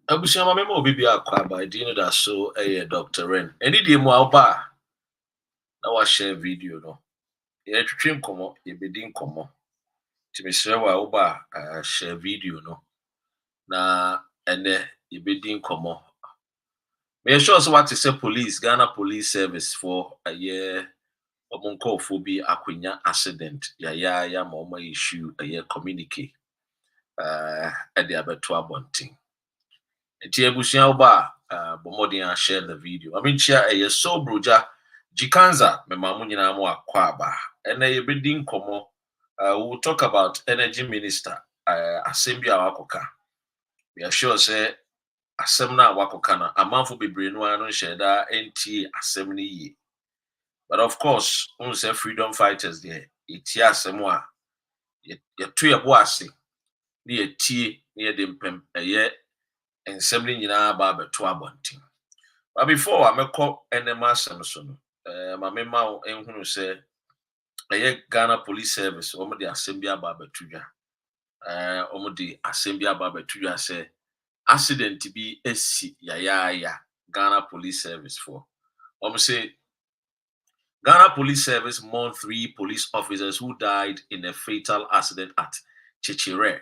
Abusiama memo obi bi akwa ba di no da so Dr. Ren. Eni di mu awba na wa share video no. Ye twetwe nkomo, ye bedi nkomo. Ti mesre wa awba share video no. Na ene ye bedi nkomo. Me sure so what say police, Ghana Police Service for a year omunkofo bi akwanya accident ya ma omo issue a year communicate e de abeto abontin. Eti ebusua oba bomodin a share the video. I mean chia so broja jikanza me mamu nyina mo akwa aba. Ene ye bedi nkomo. We'll talk about energy minister asem bi awakoka. We are sure say asem na awakoka na amanfo bebre no anu sheda NTA asem ni yi. But of course, we say freedom fighters there. Eti asem wa ye to ye bo ase. Ni ye tie ni ye dempem ensem ni nyina ba beto abontin. But before I make up enema asem so no, ma mema enhunu say Ghana Police Service omo de asem bi aba betudwa. Omo de asem bi aba betudwa say accident bi esi ya Ghana Police Service for. Omo say Ghana Police Service mourned 3 police officers who died in a fatal accident at Chichire.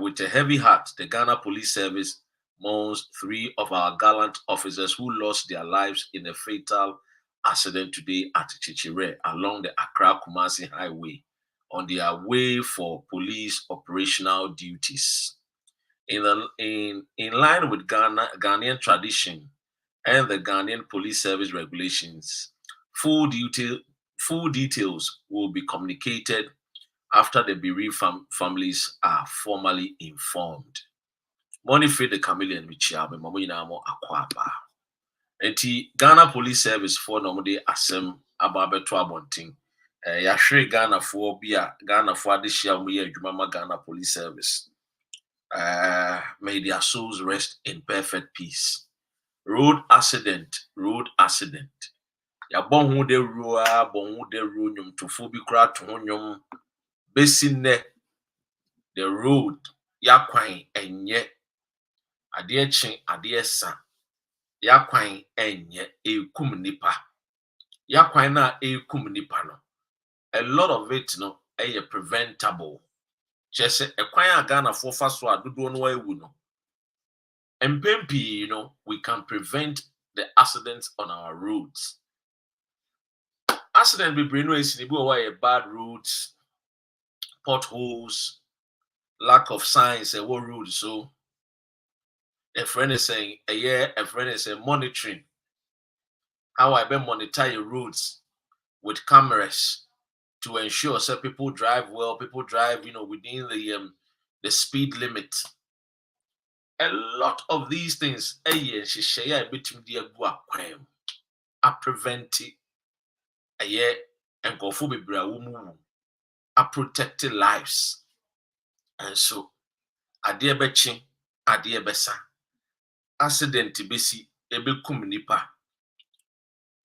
With a heavy heart, the Ghana Police Service mourns 3 of our gallant officers who lost their lives in a fatal accident today at Chichire along the Accra-Kumasi Highway on their way for police operational duties. In line with Ghanaian tradition and the Ghanaian Police Service regulations, full details will be communicated after the bereaved families are formally informed. Money free the chameleon which yabe mamo yinamo akwaba. Enti Ghana Police Service for nomode asem ababeto abontin. Yahwe Ghana for bia Ghana for adehia mu ye adwuma ma Ghana Police Service. May their souls rest in perfect peace. Road accident. Ya bon hu de roa, bon hu de ro nyum tofo bi kra to ho nyum. Besine the road ya kwan enye ade chi ade sa ya kwan enye ekum nipa ya kwan na ekum nipa no a lot of it no preventable just a kwan a Ghana for fa so adodo no ewu no empempi we can prevent the accidents on our roads. Accident be brain no esi ni bi o bad roads, potholes, lack of signs what road so a friend is saying a friend is saying monitoring how I monitor your roads with cameras to ensure that people drive well, people drive within the speed limit. A lot of these things are preventing and are protecting lives. And so adeɛ bɛkye adeɛ bɛsa accident besi ebekum nipa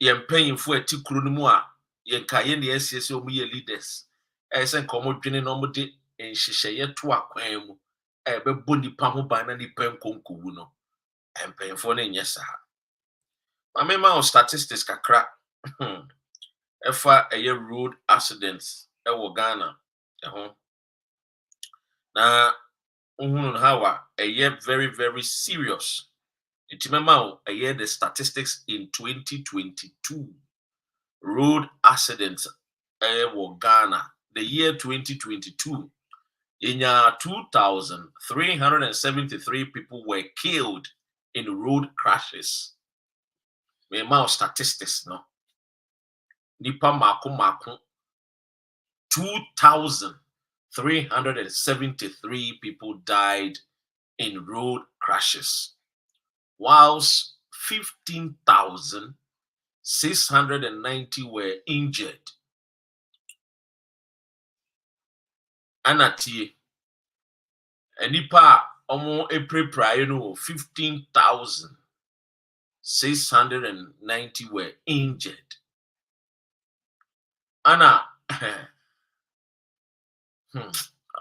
yɛn mpanyinfo ati kuro no mu a yɛn ka yɛn ne ɛsiesie ɔmo yɛ leaders ɛsɛ nka ɔmo dwene na ɔmo de nhyehyɛeɛ to akwan mu ɛbɛbɔ nipa ho ban na nipa nkonkowu no mpanyinfo no nyɛ saa mamema o statistics kakra ɛfa road accidents ɛwɔ Ghana ɛho na how very, very serious. It's the statistics in 2022. Road accidents Ghana. The year 2022, in 2,373 people were killed in road crashes. Statistics, no. Nipa mako 2,373 people died in road crashes, whilst 15,690 were injured. Anatie, enipa omo prior no 15,690 were injured. Anna.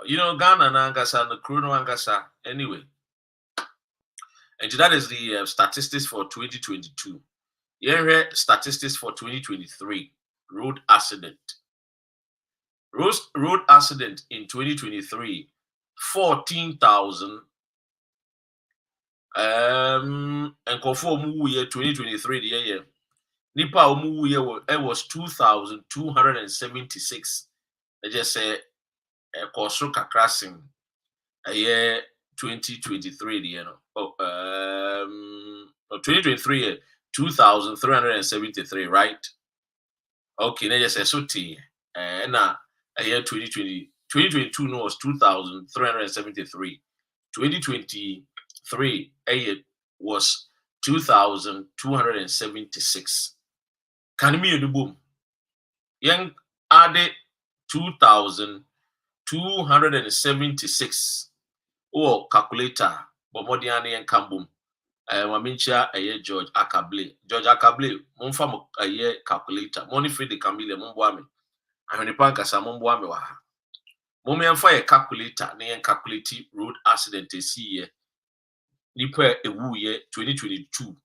Ghana na angasa no Kuruno angasa anyway. And that is the statistics for 2022. Here statistics for 2023. Road accident. Road accident in 2023, 14,000. And conform year 2023 the year. Nipa omu year was 2,276. I just say koso kakrasin a year 2023 the year. 2023 2,373, right? Okay, now just say so T. Now a year 2022 no was 2,373. 2023 was 2,276. Can me the boom? Young added 2,276. Oh, calculator, but more than any boom. Mamincha a year George Akable. George Akable, Monfam a year calculator. Money free the Camille Mumbuame. I mean, the pancas are Mumbuame. Moment for a calculator, near calculate road accident this year. Nipa ewu year 2022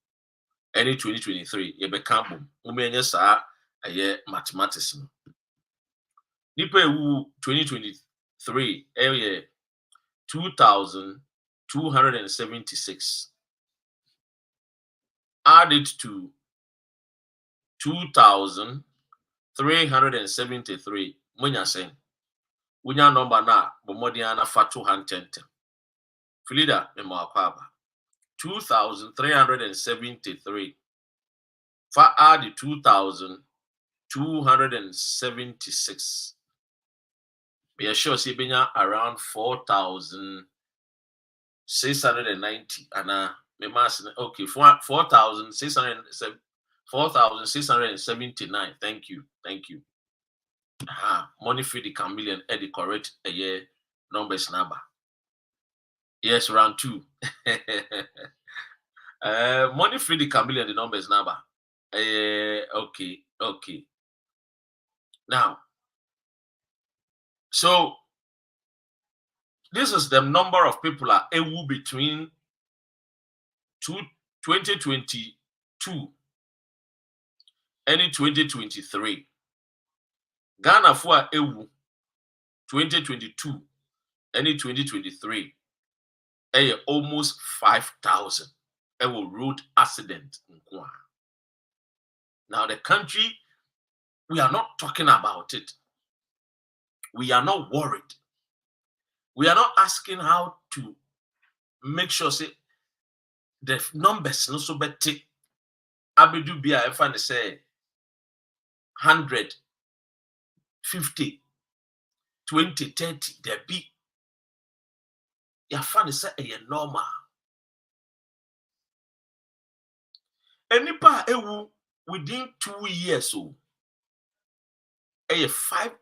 and 2023. Ye become boom. Moment yes, a year mathematics. Nipa ewu 2023 area 2,276. Added to 2,373. Munya saying, Munya number na bomodiana fa 210. Filida Memakwaba 2,373. Fa add 2,276. We are sure see benya around 4,690. And okay, 4,679. Thank you. Money free the chameleon the correct a year numbers number. Yes, round 2. Money free the chameleon the numbers number. Okay. Now, so this is the number of people are ewu between 2022 and 2023. Ghana for ewu 2022 and 2023. Almost 5,000 road accident. Now the country, we are not talking about it. We are not worried. We are not asking how to make sure say the numbers not so better. Abidu Bia if I say 100, 50, 20, 30, there be. You find say a normal. Enipa ewu within 2 years so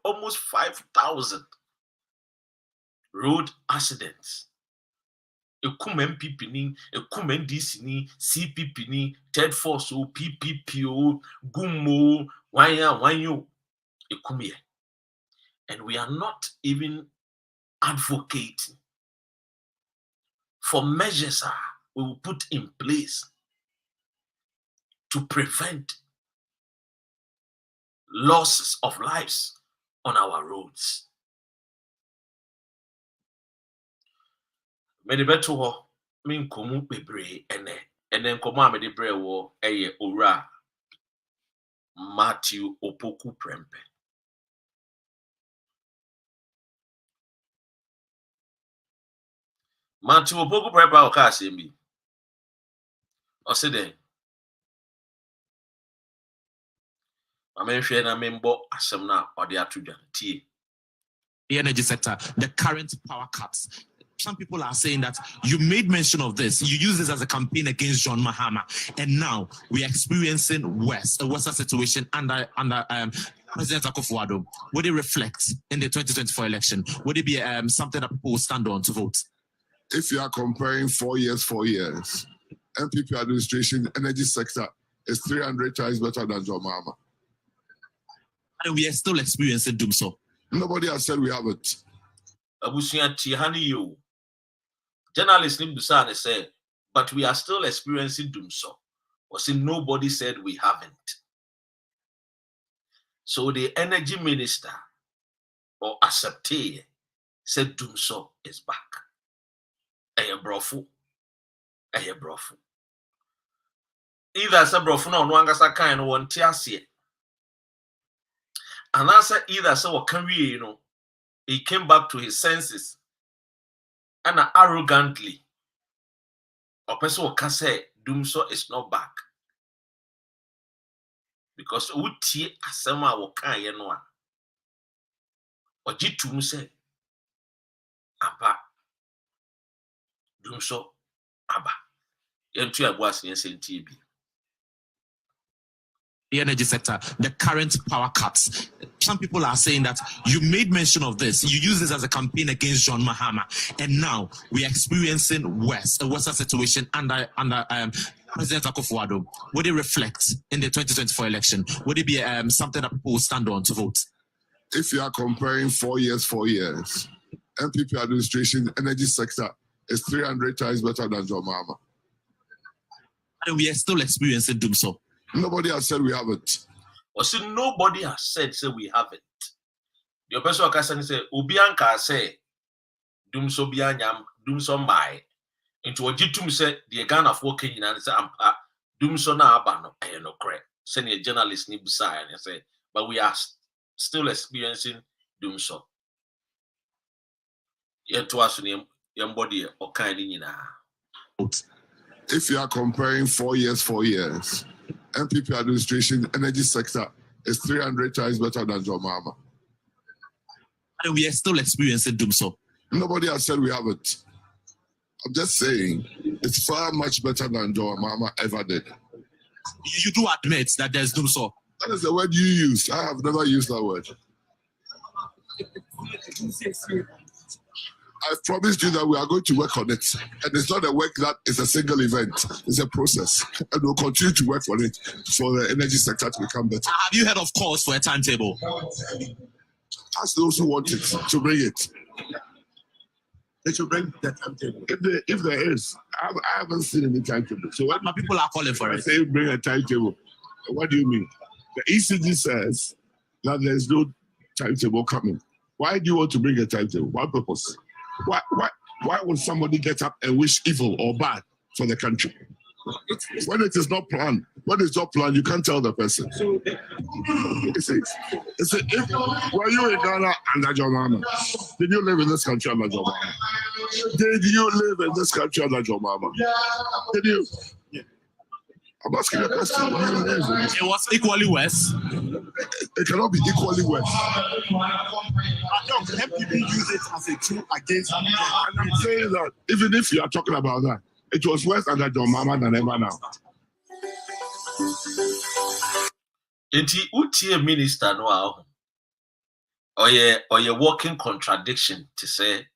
almost 5,000 road accidents. Ekum MPP ni, ekum NDC ni, CPP ni, third force o, PPP o, Gumo, wanyo, ekum ye. And we are not even advocating for measures we will put in place to prevent losses of lives on our roads. Mede beto ho me nkomu bebre ene nkomu a mede bre wo eye owura Matthew Opoku Prempe. Matthew Opoku Prempe o ka asem bi. O se den. Amenhwe na membo asem na ode atodwa tie. The energy sector, the current power cuts. Some people are saying that you made mention of this. You use this as a campaign against John Mahama, and now we are experiencing a worse situation under President Akufo-Addo. Would it reflect in the 2024 election? Would it be something that people will stand on to vote? If you are comparing 4 years, MPP administration, energy sector is 300 times better than John Mahama. And we are still experiencing Dumsor. Nobody has said we haven't. Abusuya Tihani yo. Journalist Nimbusan said, but we are still experiencing Dumsor. Or say nobody said we haven't. So the energy minister or acceptee said Dumsor is back. Eye brofo. Either say brofo na ono angasa kan no won ti ase. And answer either say what can we, he came back to his senses and arrogantly or person can say Dumsor is not back. Because uti asema wo kan ye no a ojitum say aba Dumsor aba yentu abuas yen senti bi. The energy sector, the current power cuts. Some people are saying that you made mention of this. You use this as a campaign against John Mahama, and now we are experiencing a worse situation under President Akufo-Addo. Would it reflect in the 2024 election? Would it be something that people will stand on to vote? If you are comparing 4 years, MPP administration, energy sector is 300 times better than John Mahama. And we are still experiencing Dumsor. Nobody has said we haven't. Or see, nobody has said say we haven't. The person can say Ubianka say Dumsor bianyam Dumsor mbai. Into ojitum say the Ghana of working and say Dumsor na abano I no correct. Send a journalist ni busai and say, but we are still experiencing Dumsor. Yet to us young body or kind in. If you are comparing 4 years, MPP administration, energy sector is 300 times better than John Mahama. And we are still experiencing Dumsor. Nobody has said we haven't. I'm just saying it's far much better than John Mahama ever did. You do admit that there's Dumsor. That is the word you use. I have never used that word. I've promised you that we are going to work on it. And it's not a work that is a single event. It's a process. And we'll continue to work on it for the energy sector to become better. Have you heard of calls for a timetable? Ask those who want it to bring it. They should bring the timetable. If there is, I haven't seen any timetable. So But people are calling for it. Say bring a timetable. What do you mean? The ECG says that there's no timetable coming. Why do you want to bring a timetable? What purpose? Why would somebody get up and wish evil or bad for the country? When it is not planned, you can't tell the person. Were you in Ghana under John Mahama? Did you live in this country under John Mahama? Did you live in this country under John Mahama? Did you? I'm asking a question. It was equally worse. It cannot be equally worse. MPP use it as a tool against And I'm saying that even if you are talking about that, it was worse under John Mahama than ever now. Enti utie minister no aho. Oye walking contradiction to say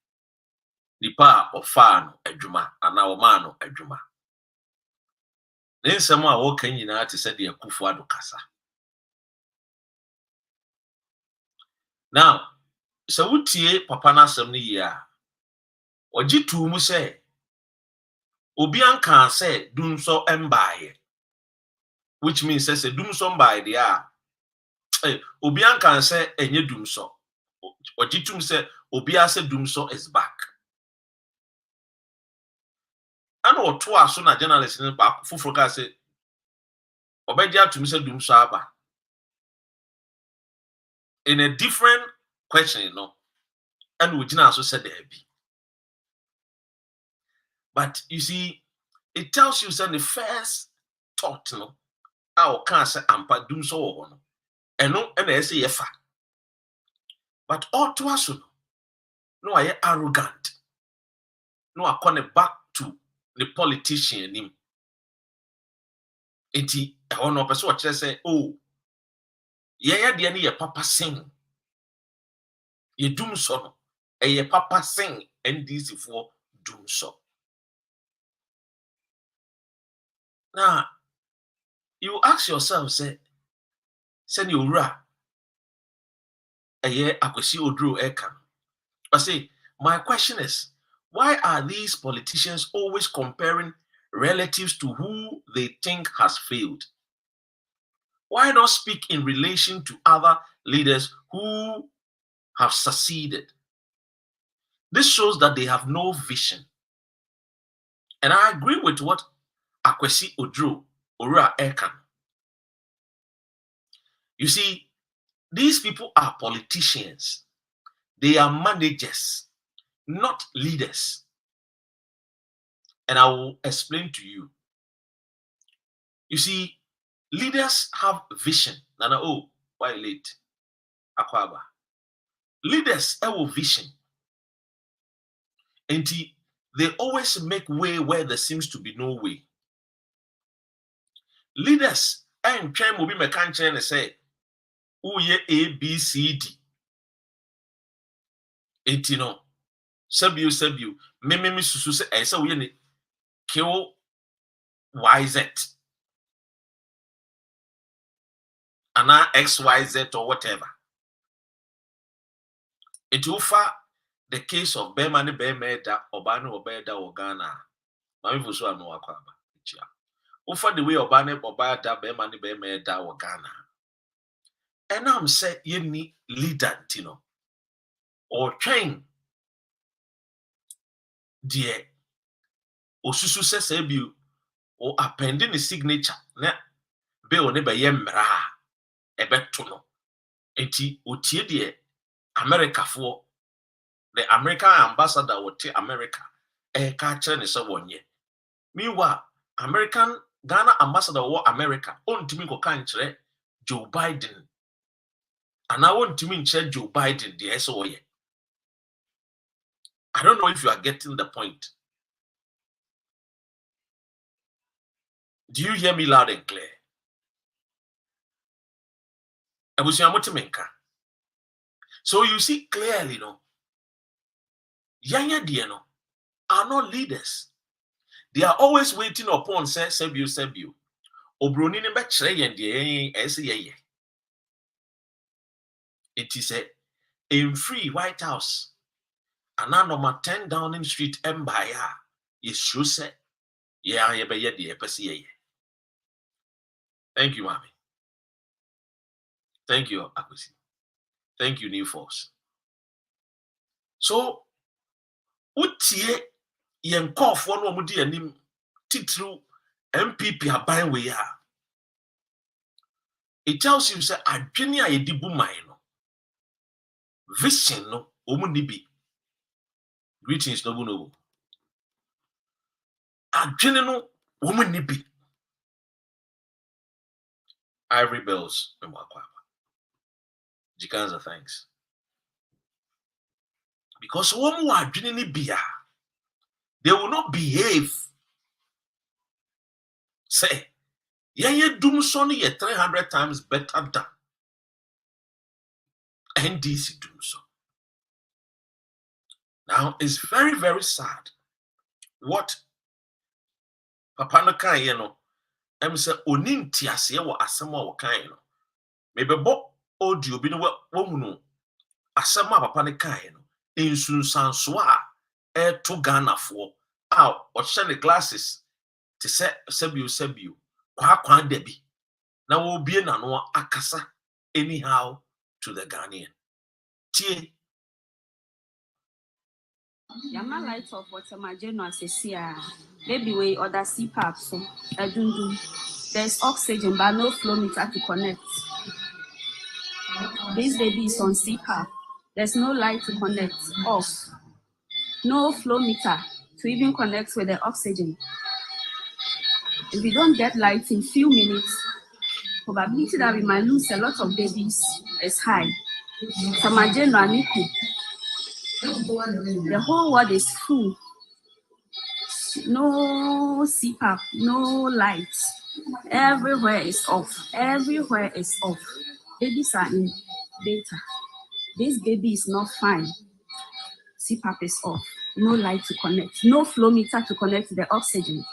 nipa ofa no adwuma ana o ma no adwuma. Nsɛm a wɔka nyinaa te sɛ de Akufo-Addo kasa. Now, sɛ wotie papa n'asɛm no yie a, ɔgye tuu mu sɛ obi anka sɛ Dumsor mbaeɛ, which means sɛ Dumsor mbaeɛ deɛ a obi anka sɛ ɛnyɛ Dumsor. Ɔgye tuu mu sɛ obi asɛ Dumsor is back. And or two as soon as journalists in back for gas say Obedia to Mr. Dumsor aba. In a different question, and we also said there be. But you see, it tells you that the first thought, our cancer and Dumsor and I say yefa. But all to us, no, I am arrogant. No, I connect back to the politician him. Enti no person what say, oh, yeah, the any papa sing. Ye Dumsor no, ye papa sing NDC for Dumsor. Now, you ask yourself, say you ra, akwesi odru eka. I say, my question is, why are these politicians always comparing relatives to who they think has failed? Why not speak in relation to other leaders who have succeeded? This shows that they have no vision. And I agree with what Akwesi Odro Ora Ekan. You see, these people are politicians. They are managers, not leaders. And I will explain to you. You see, leaders have vision. Nana, oh, why late? Akwaba. Leaders have vision. And they always make way where there seems to be no way. Leaders, and trying will be mechanic and say, oh, yeah, A, B, C, D. And you know, Sabu, me, susu say, I say, we kill YZ. And now XYZ or whatever. It will far the case of Bemani Bemeda, Obano Obeda or Ghana. Mami Fusu and Noakwaba. Over the way Obane Obada Bemani Bemeda or Ghana. And I'm saying you need leader, Tino. Or train. Dear Osusu says you or appending the signature. Ne be on neba yemra ebetuno. Eti utie dear America for the American ambassador would take America. Catcher is a 1 year. Meanwhile, American Ghana ambassador war America. On to me go country Joe Biden. And I want to mean Joe Biden the SOE. I don't know if you are getting the point. Do you hear me loud and clear? So you see clearly, no. Yanya Diano are not leaders. They are always waiting upon say Sebu. Obroni ne betray and the it is in free White House. And now number 10 Downing Street Empire is true say. Yeah, thank you, Mommy. Thank you, Akwesi. Thank you, New Force. So, utie yen call for no mudi anim titru MPP aban we ya. It tells you say adwene a yedi bu man no. Vision no omu ni bi. Greetings no no. Adwene no omu ni bi. Ivory Bells and Wakwaba. Jikanza, thanks. Because one more adwene ni bia. They will not behave. Say, yeah, Dumsor ye 300 times better than NDC Dumsor. Now, it's very, very sad what Papa no kan ye no. Em say onim tiase wo asem a wo kan no. Maybe bo audio bi no wo munu asem a Papa no kan no. Insunsanso a to Ghana for o che ne glasses te se Sebu kwa debi na wo bie na no akasa anyhow to the Ghanaian. Tie Yama light of water majeno asesia. Maybe we other CPAP so there's oxygen but no flow meter to connect. This baby is on CPAP. There's no light to connect. Off. No flow meter to even connect with the oxygen. If we don't get light in few minutes, probability that we might lose a lot of babies is high. Samajeno Aniku. The whole world is full. No CPAP, no lights. Everywhere is off. Everywhere is off. Babies are in data. This baby is not fine. CPAP is off. No light to connect. No flow meter to connect to the oxygen.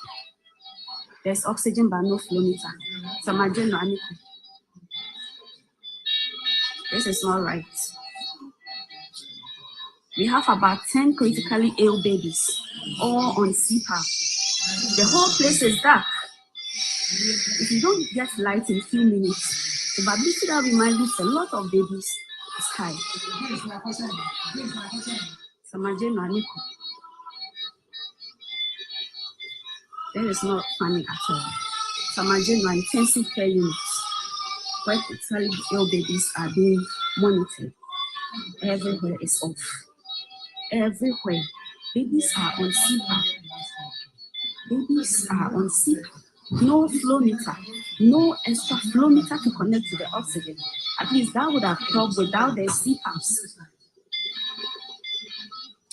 There's oxygen but no flow meter. Samajeno Aniku. This is not right. We have about 10 critically ill babies, all on CPAP. The whole place is dark. If you don't get light in a few minutes, the probability that we might lose a lot of babies is high. That is not funny at all. Samajeno intensive care units where critically ill babies are being monitored. Everywhere is off. Everywhere. Babies are on CPAP. Babies are on CPAP. No flow meter. No extra flow meter to connect to the oxygen. At least that would have helped without the CPAPs.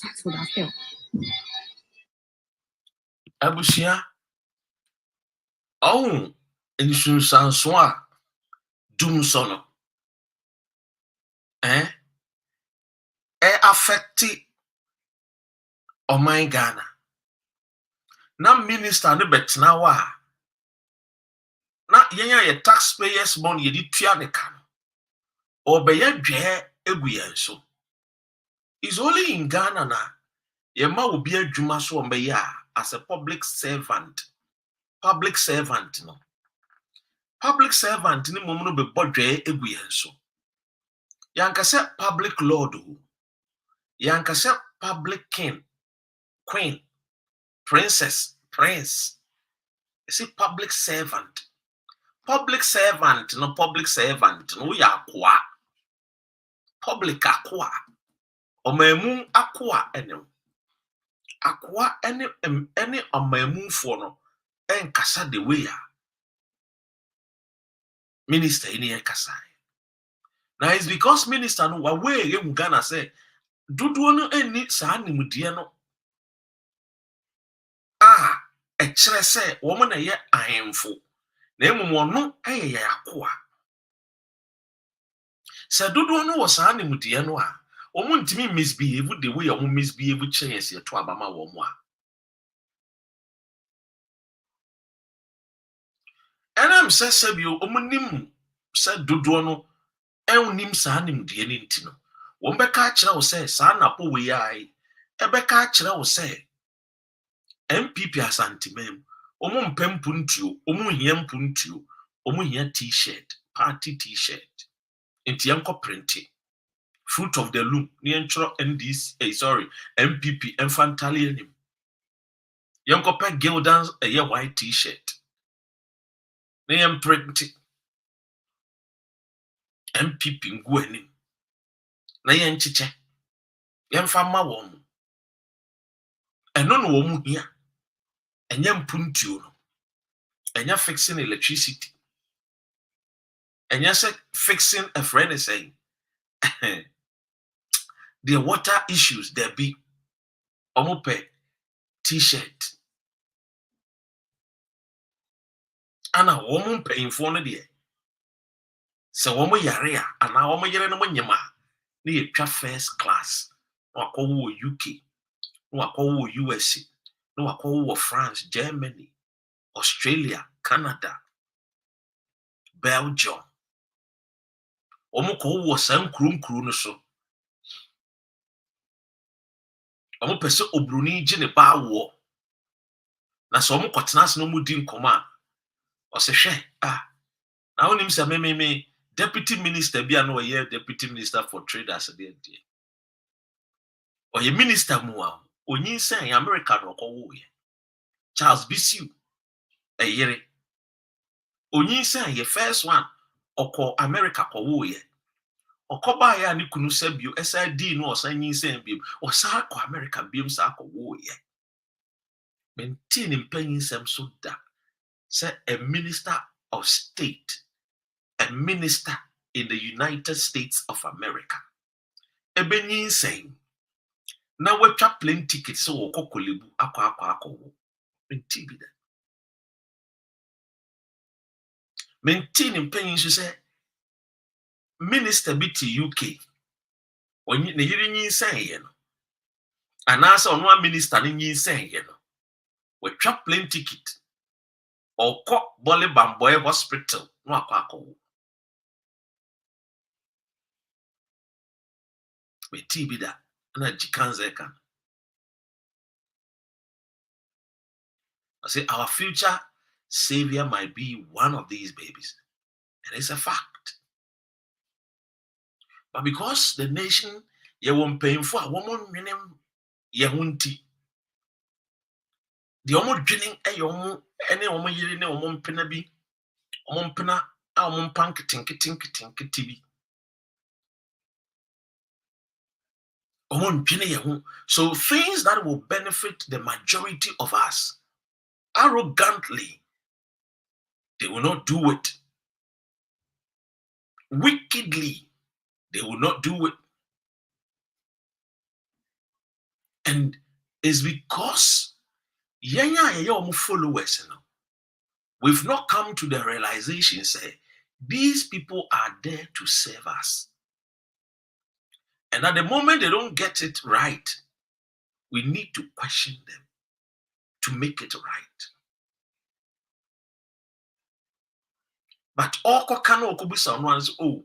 That would have helped. Abusia. Oh, insunsansoa. Dumsor no. Affecti Oman Ghana. Na minister ne betena wa. Na yenya ye taxpayers money ye di tua ne ka no. Obeye dwe egu yen so. It's only in Ghana na ye ma obi adwuma so omeye as a public servant. Public servant no. Public servant ni mom no be bodwe egu yen so. Yanka se public lord o. Yanka se public king, queen, princess, prince. You see public servant. Public servant no public servant no ya kwa. Public akwa. Omamu akwa ene. Akwa ene omamu fo no enkasa de way ya. Minister ini enkasa. Now it's because minister no wa way ye Ghana say dudu no eni saa nimdie no. Ekere say wo mo na ye ahemfo. Na emumo no eye ya akwa. Se dudu no wo saa nimdie no a omo ntimi misbehave the way omo misbehave chance ye to abama wo mo a. Enam se sebio omo nim se dudu no ennim saa nimdie ni ntino. Wo mbeka kire wo se saa Napo we ai ebeka kire wo se MPP asantimem omo mpempu ntuo omo hia mpu ntuo omo hia t-shirt party t-shirt enti enko printing fruit of the loom ni enchro NDC MPP infantile anim yenko pe gildans a white t-shirt ni em printing MPP ngu anim na yenchiche yemfa ma won eno no wo mu hia enya mpu ntuo no enya fixing electricity enya se fixing a friend is saying the water issues there be omope t-shirt ana womo payinfo no de se womo yare a ana womo yere no nyema na yetwa first class na wakowo UK na wakowo USA na wakowo France, Germany, Australia, Canada, Belgium. Omo ko wo san kru no so. Omo pese obruni gi ne ba wo. Na so omo kwotena ase no mu di nkoma. O se hwe na onim se me deputy minister bia no ye deputy minister for trade as dey dey. O ye minister mu a onyin sen America no ko wo ye. Charles Bisiu eyere. Onyin sen ye first one oko America ko wo ye. Okoba ya ni kunu sabio SID no osanyin sen biem. Osa ko America biem sa ko wo ye. Maintain impanyin sem so da. Say a minister of state, a minister in the United States of America. Ebenyin saying, na wetwa plane ticket so okokolebu akwa. Maintain be that. Maintain impanyin so say minister be to UK. When ne yiri nyin saying ye no. Anasa onwa minister ni nyin saying ye no. Wetwa plane ticket. Oko Bole Bamboy Hospital no akwa. We TB that na jikanze kan. say our future savior might be one of these babies. And it's a fact. But because the nation, you won't pay for a woman, you won't. The almost drinking any woman, you know, woman penabi, woman pena, a woman punk, tinky, TV. So things that will benefit the majority of us, arrogantly, they will not do it. Wickedly, they will not do it. And it's because followers, we've not come to the realization, say, these people are there to serve us. And at the moment they don't get it right, we need to question them to make it right. But all can be someone says, oh,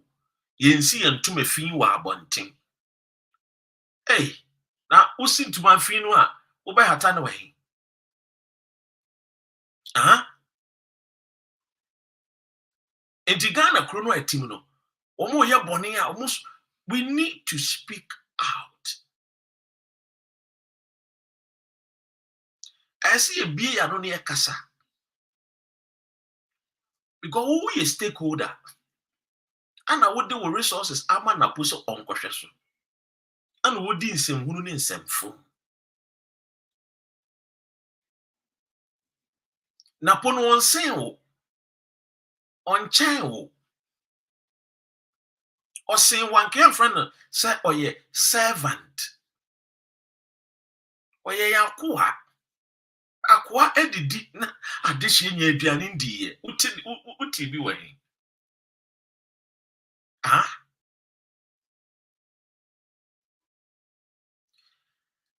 you see and to me fin wa bunting. Hey, now usin to my fin wa ube hatan way. And the Ghana chrono etimino. Omo ya bonia almost we need to speak out. I see a beer I don't hear kasa. Because who is a stakeholder? And I would do with resources, I'm an apostle on question. And would in some who in some phone. Napo on sale on channel or saying one came friend say, oh, yeah, servant. Or yeah, Aqua edidi na addition ye bianin die. Uti be way.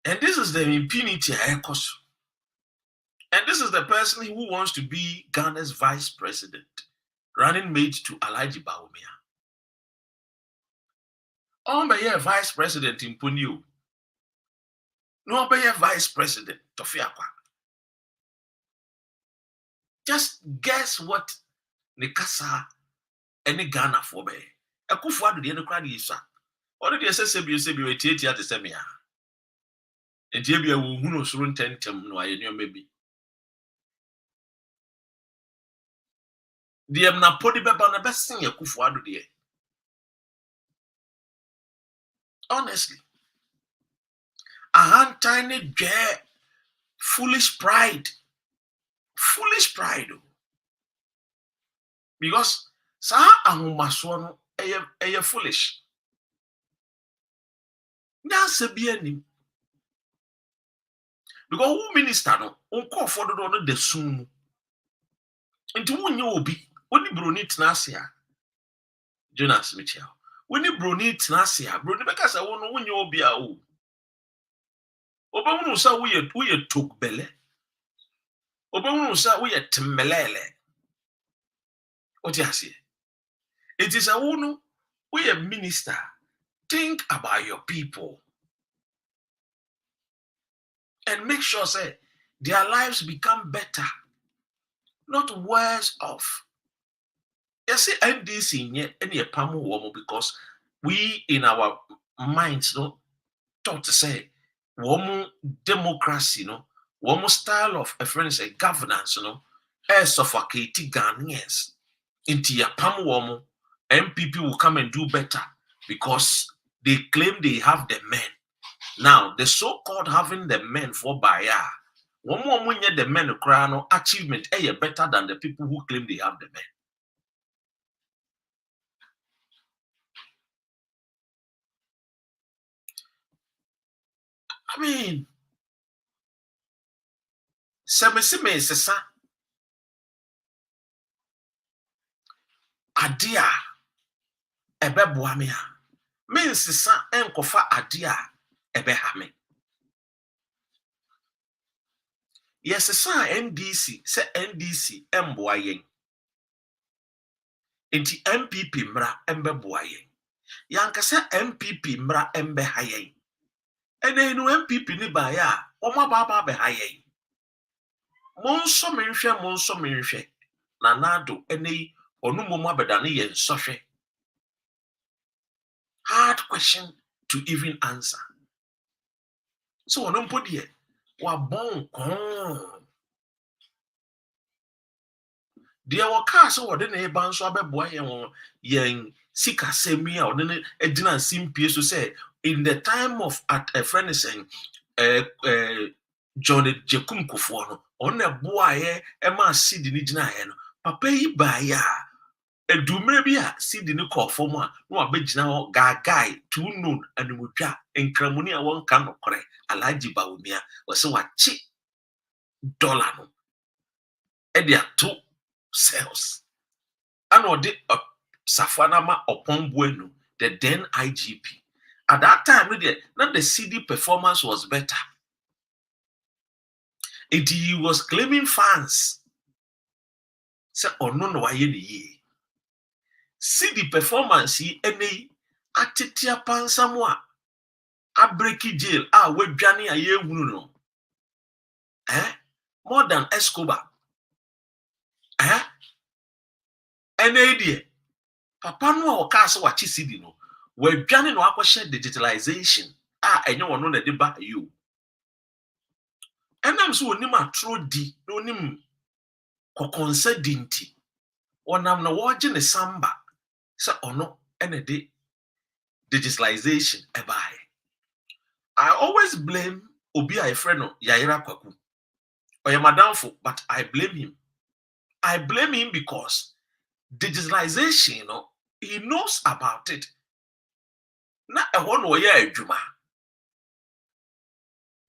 And this is the impunity I cause. And this is the person who wants to be Ghana's vice president, running mate to Alhaji Bawumia. Be vice president in Punyu. No, be vice president Tofiakwa. Just guess what Nikasa any Ghana for be. A kufuadu the crowd is already say be eti at the semia. And Jebia will who knows run 10 no I knew maybe. The Napo the beba na best thing a kufuadu the. Honestly, a hand tiny foolish pride. Because sa ahumaswono eye foolish. Na sebiani. Because who minister no unko for do the soon. Nti wunye obi, oni broni tnasia. Jonas Mitchell. Woni broni tnasia, broni beka sa wono wunye obi a o. Obawunu sa wo ye tok bele. Obawunu sa wo ye tmelele. What you say? It is a woman, we a minister. Think about your people and make sure say their lives become better, not worse off. You see, NDC any a pamu woman because we in our minds thought to say woman democracy, woman style of a friend say governance, suffocating Ghanaians. Into your palm woman, MPP will come and do better because they claim they have the men. Now, the so-called having the men for buyer, one more when the men crown achievement better than the people who claim they have the men. I mean, Semesime is a adia ebeboamia means sa enkofa adia ebehame. Yes, sa NDC se NDC emboa yen. Enti MPP mra embeboa yen. Yanka se MPP mra embeha yen. Ene no MPP ni ba ya, oma baba beha yen. Monso menhwe na nado ene onu momu abedane ye nsɔhwe. Hard question to even answer. So ono mpo de wa bon kon. De wo ka so wo de na eba nso abeboa yen sika semi a wo de na edina simpie so say in the time of at a friend is saying John Jekum Kufo no on na boa ye e ma seed ni gina ye no papa yi ba ya edumre bi a seed ni kɔ fom a no abegina ho gagai to noon animutwa enkramuni a won ka nokore alaji bawumia wo se wachi dollar no e dia to sales and or the Safanama upon Bueno, the then IGP. At that time, not the CD performance was better. He was claiming fans. Say, oh no, why ye? CD performance, any atitia pan samwa. A breaky jail, we Johnny a year no. More than Escobar. Any idea? Papa no o ka so wachi CD no. We Johnny no akwa digitalization. Enyo wono na de ba you. Enam so onim atro di no onim kokonsa dinti. Onam na woje ne samba. Se ono ene de digitalization ebae. I always blame obi a friend no Yaira Kwaku. Oya madamfo, but I blame him. I blame him because digitalization, you know, he knows about it. Na ehon wo ya adwuma.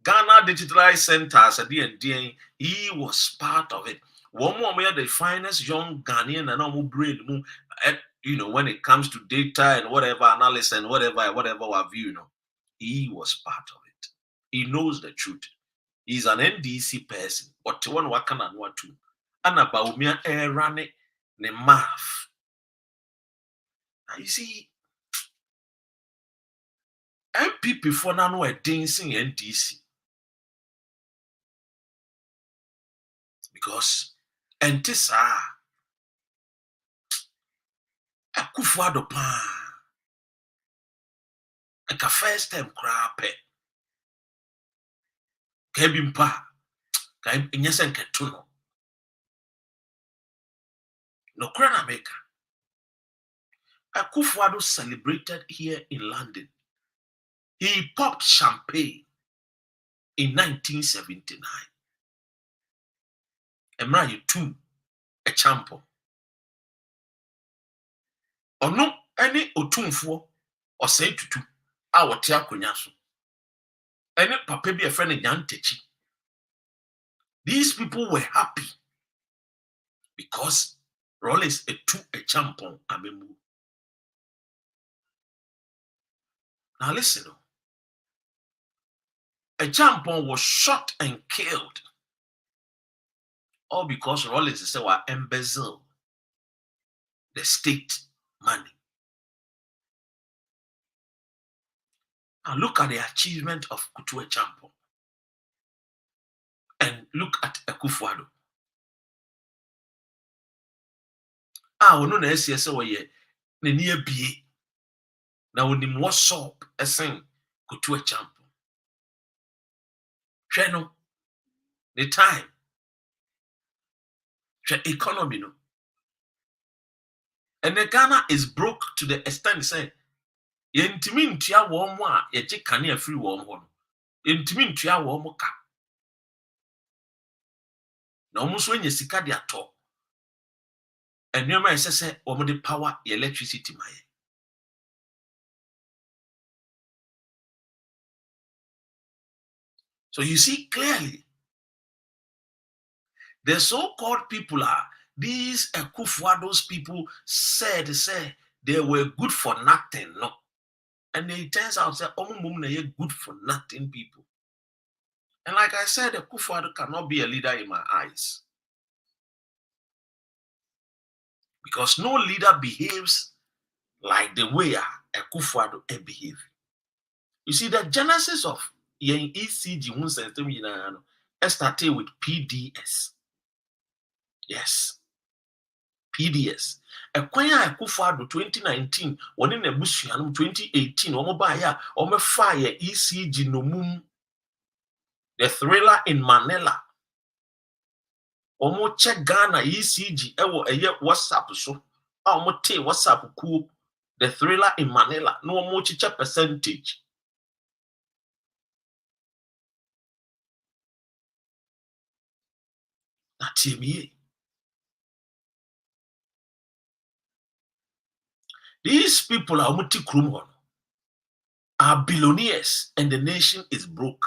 Ghana Digitalized Centers at the end, he was part of it. One more the finest young Ghanaian and all brain, you know, when it comes to data and whatever analysis and whatever our view, you know, he was part of it. He knows the truth. He's an NDC person, but one wakan and what two. And about me running the math. Now you see, MP before now are dancing NDC. Because entisa Akufo-Addo pa eka first time krape ka bimpa ka nyesen keto no kra na America. Akufo-Addo celebrated here in London. He popped champagne in 1979. Emra you two a champion. Ono any otumfo or say tutu a wote akonya so. Any papa bi a friend Nyantechi. These people were happy because Rollins a champion amemu. Now listen, a champion was shot and killed. All because Rollins is say embezzle the state money. Now look at the achievement of Kutu Champo and look at Akufo-Addo. Ono na esi we ye na ni abie na onim WhatsApp esen Kutu Champo. Hwe no the time the economy no. And the Ghana is broke to the extent say yentimi ntua wo mo a ye gye kane afiri wo ho no yentimi ntua wo mo ka na omo so nya sika de ato enema ese wo mo de power electricity maye. So you see clearly the so-called people are these Akufo-Addo's people said they were good for nothing, no. And it turns out that they are good for nothing people. And like I said, Akufo-Addo cannot be a leader in my eyes. Because no leader behaves like the way Akufo-Addo behave. You see, the genesis of ECG system started with PDS. Yes. PDS. Ekwanya Akufo-Addo 2019, one in Ebusuanum 2018, Omobaya, Omefire ECG no the thriller in Manila. Omo check Ghana ECG ewo eye WhatsApp so. Omo te WhatsApp cool. The thriller in Manila. No omo chicha percentage. That's me. These people are muti krumon. Are billionaires and the nation is broke.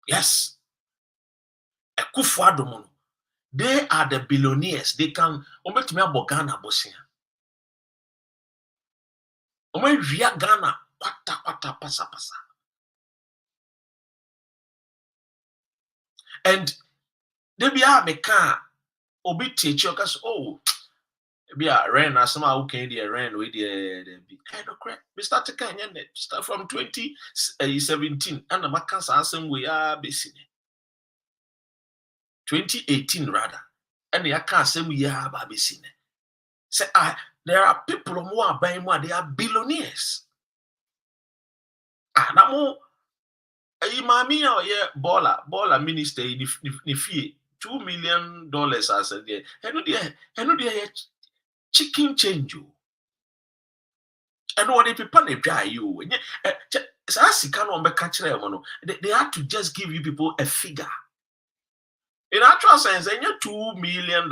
Yes. Akufo-Addo, they are the billionaires. They can ometumi abo Ghana bosia. Omewia Ghana kwata pasa. And they be a meka obi teach you oh be a rain as some okay the rain with the be kind of crap. We start to kind of start from 2017 and the makas asem we are basically 2018 rather. And the akasem we are basically. Say there are people who are buying more, they are billionaires. Namo Imami or yeah baller minister in fee $2 million as a day. And there chicken change you. And what if people dry you? They have to just give you people a figure. In actual sense, they need $2 million.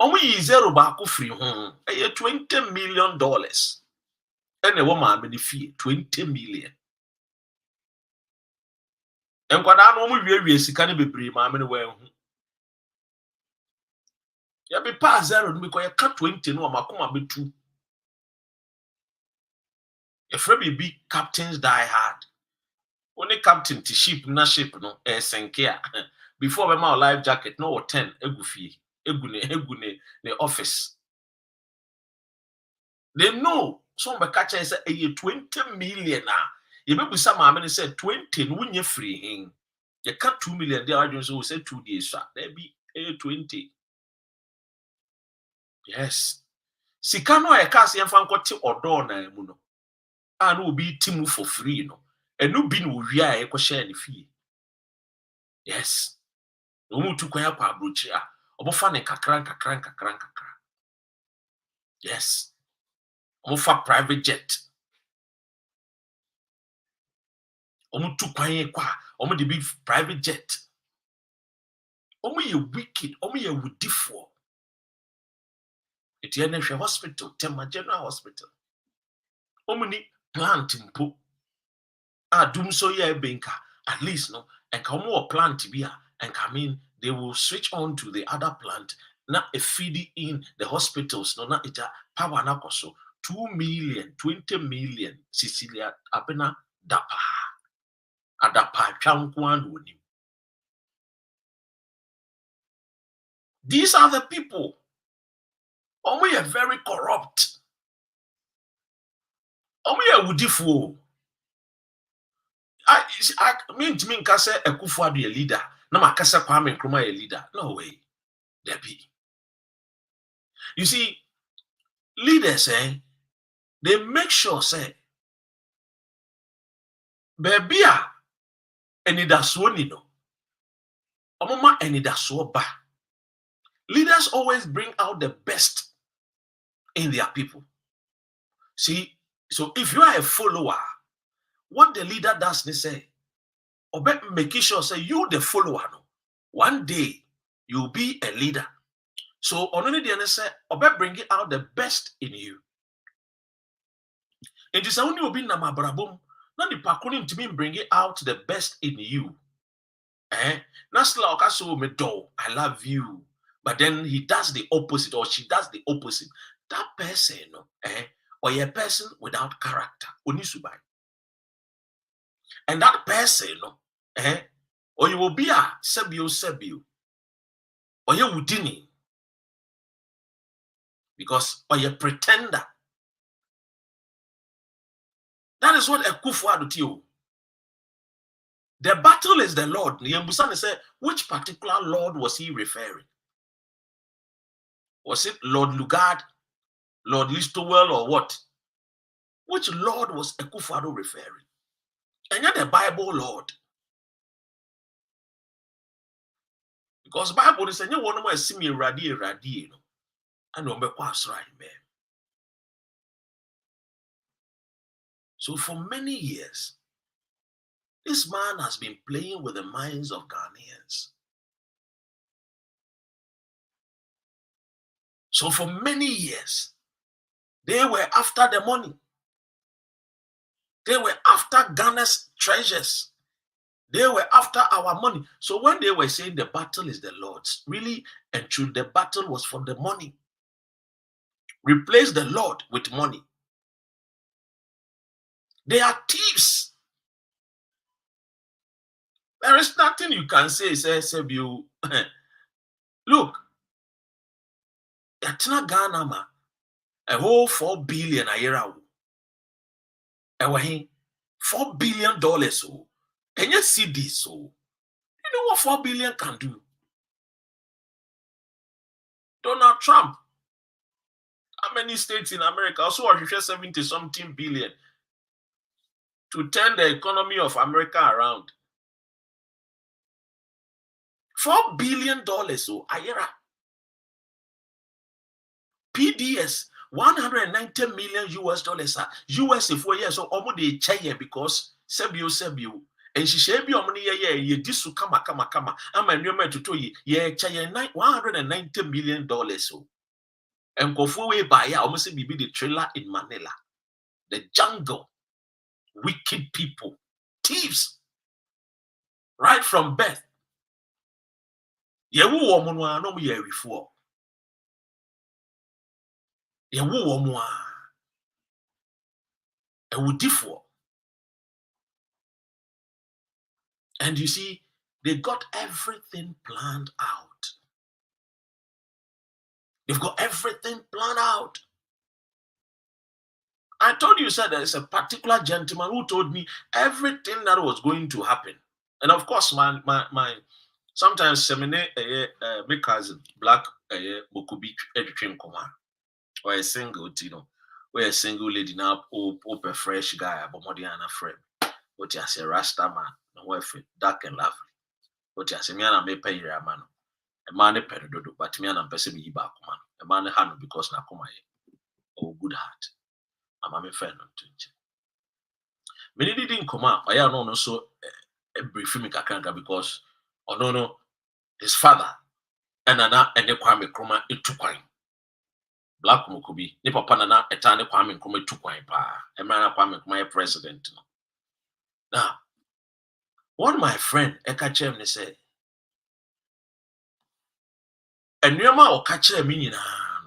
Only zero back free home. $20 million. And a woman with the fee, 20 million. And what I know we can be brave, mammy. Well, you be past zero because you cut 20 no makuma be 2. If we be captains die hard. Only captain to ship na ship no senkia. Before we my life jacket no 10 egufi egune the office. They know some be catch say 20 million na. You be some mammy say 20 no wunye free him. You cut 2 million there I just say 2 days there be 20. Yes. Sika no e ka se yemfa nkote odo na emu no. Ana obi timu for free no. Enu bi no wia e ko share ne fie. Yes. No mu tu kwaya kwa abrochi a. Obofa ne kakran. Yes. Omofa private jet. Omo tu kwaya kwa. Omo de big private jet. Omo ye wicked. Omo ye wudifo. Eti ene hwe hospital, Tema General Hospital. Omo ni plant mpo. Dumsor ye benka at least no and come more plant be and come in they will switch on to the other plant not a feeding in the hospitals no not it power na koso 2 million 20 million Cecilia apena dapa adapa twankwan woni. These are the people we are very corrupt. We are wudifo. I mean to me say Akufo-Addo a leader. No makasa Kwame Nkrumah a leader. No way. There be. You see, leaders they make sure say baby enidaso ni no. Omoma enidaso ba. Leaders always bring out the best in their people. See, so if you are a follower, what the leader does they say, making sure say you the follower no. One day you'll be a leader. So only the say bring out the best in you. It is only obi na mabrabom na the pakunim to me bring out the best in you. That's like so me do I love you, but then he does the opposite or she does the opposite. That person, or a person without character, onisubai. And that person, or you will be a sebio, or you wudini, because or you pretender. That is what Akufo-Addo do. The battle is the Lord. Yembusan said, which particular Lord was he referring? Was it Lord Lugard, Lord Listowel, or what? Which Lord was Akufo-Addo referring? And yet the Bible Lord. Because Bible is saying, you want to see me radi, and no man. So for many years, this man has been playing with the minds of Ghanaians. So for many years, they were after the money. They were after Ghana's treasures. They were after our money. So when they were saying the battle is the Lord's, really and true, the battle was for the money. Replace the Lord with money. They are thieves. There is nothing you can say, you look, Yatina Ghana, a whole 4 billion a year. $4 billion. So, and you see this, so you know what 4 billion can do? Donald Trump, how many states in America also are 70-something billion to turn the economy of America around? $4 billion, so a year. PDS, 190 million US dollars. US if we so almost they chair because Sebio. And she shall be on ye disu kama. I'm a new man to tell you, ye chair $190 million. So and Kofu way by almost be the trailer in Manila. The jungle, wicked people, thieves, right from birth. Ye woo woman no ye before. Ye woo woman. And would differ. And you see, they got everything planned out. They've got everything planned out. I told you, sir, there's a particular gentleman who told me everything that was going to happen. And of course, my sometimes my cousin, black Mokubi education command, or a single, where a single lady now open fresh guy, but Modiana friend. What you say, Rasta man, no wife, dark and lovely. What you say, me and I may pay your man. A man pay dodo, but me and I'm person me back man. A man hand because na come oh good heart. I'm a friend to each. Many didn't come out. I know so a brief me kakranka because no his father and Nana and the Kwame Nkrumah it took wine. Black Mukubi, ni papa Nana etane Kwame Nkrumah it took wine pa. A man Kwame Nkrumah president. Now, one my friend Eka Chem said, and Nyama or catch a meaning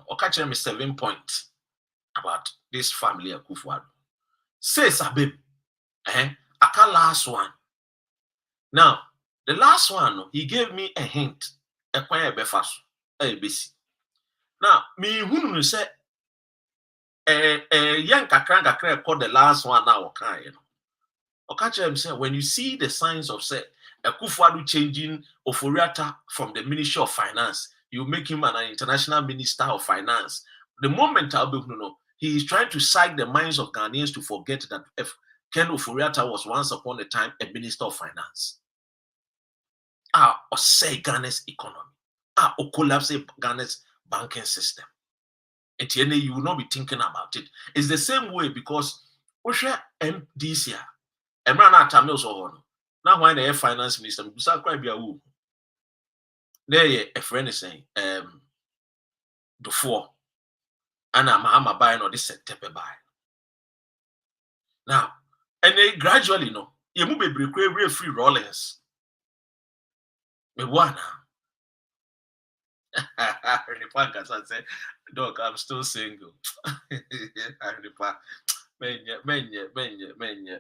or catch me 7 points about this family of Akufo-Addo. Says a babe, I can't last one. Now, the last one, he gave me a hint. A quiet befas, a busy. Now, me who say a young kakranka called the last one now, or catch him say, when you see the signs of say Akufo-Addo changing Oforiatta from the Ministry of Finance, you make him an international minister of finance. The moment he is trying to psych the minds of Ghanaians to forget that Ken Oforiatta was once upon a time a minister of finance. Or say Ghana's economy. Or collapse Ghana's banking system. And you will not be thinking about it. It's the same way because Osha MDC, Emrana Tamils or now when the finance minister, there a friend is saying, before, and I'm buying or this September buy. Now, and they gradually you move a break free rollings. But one now, said, Doc, I'm still single. Menya.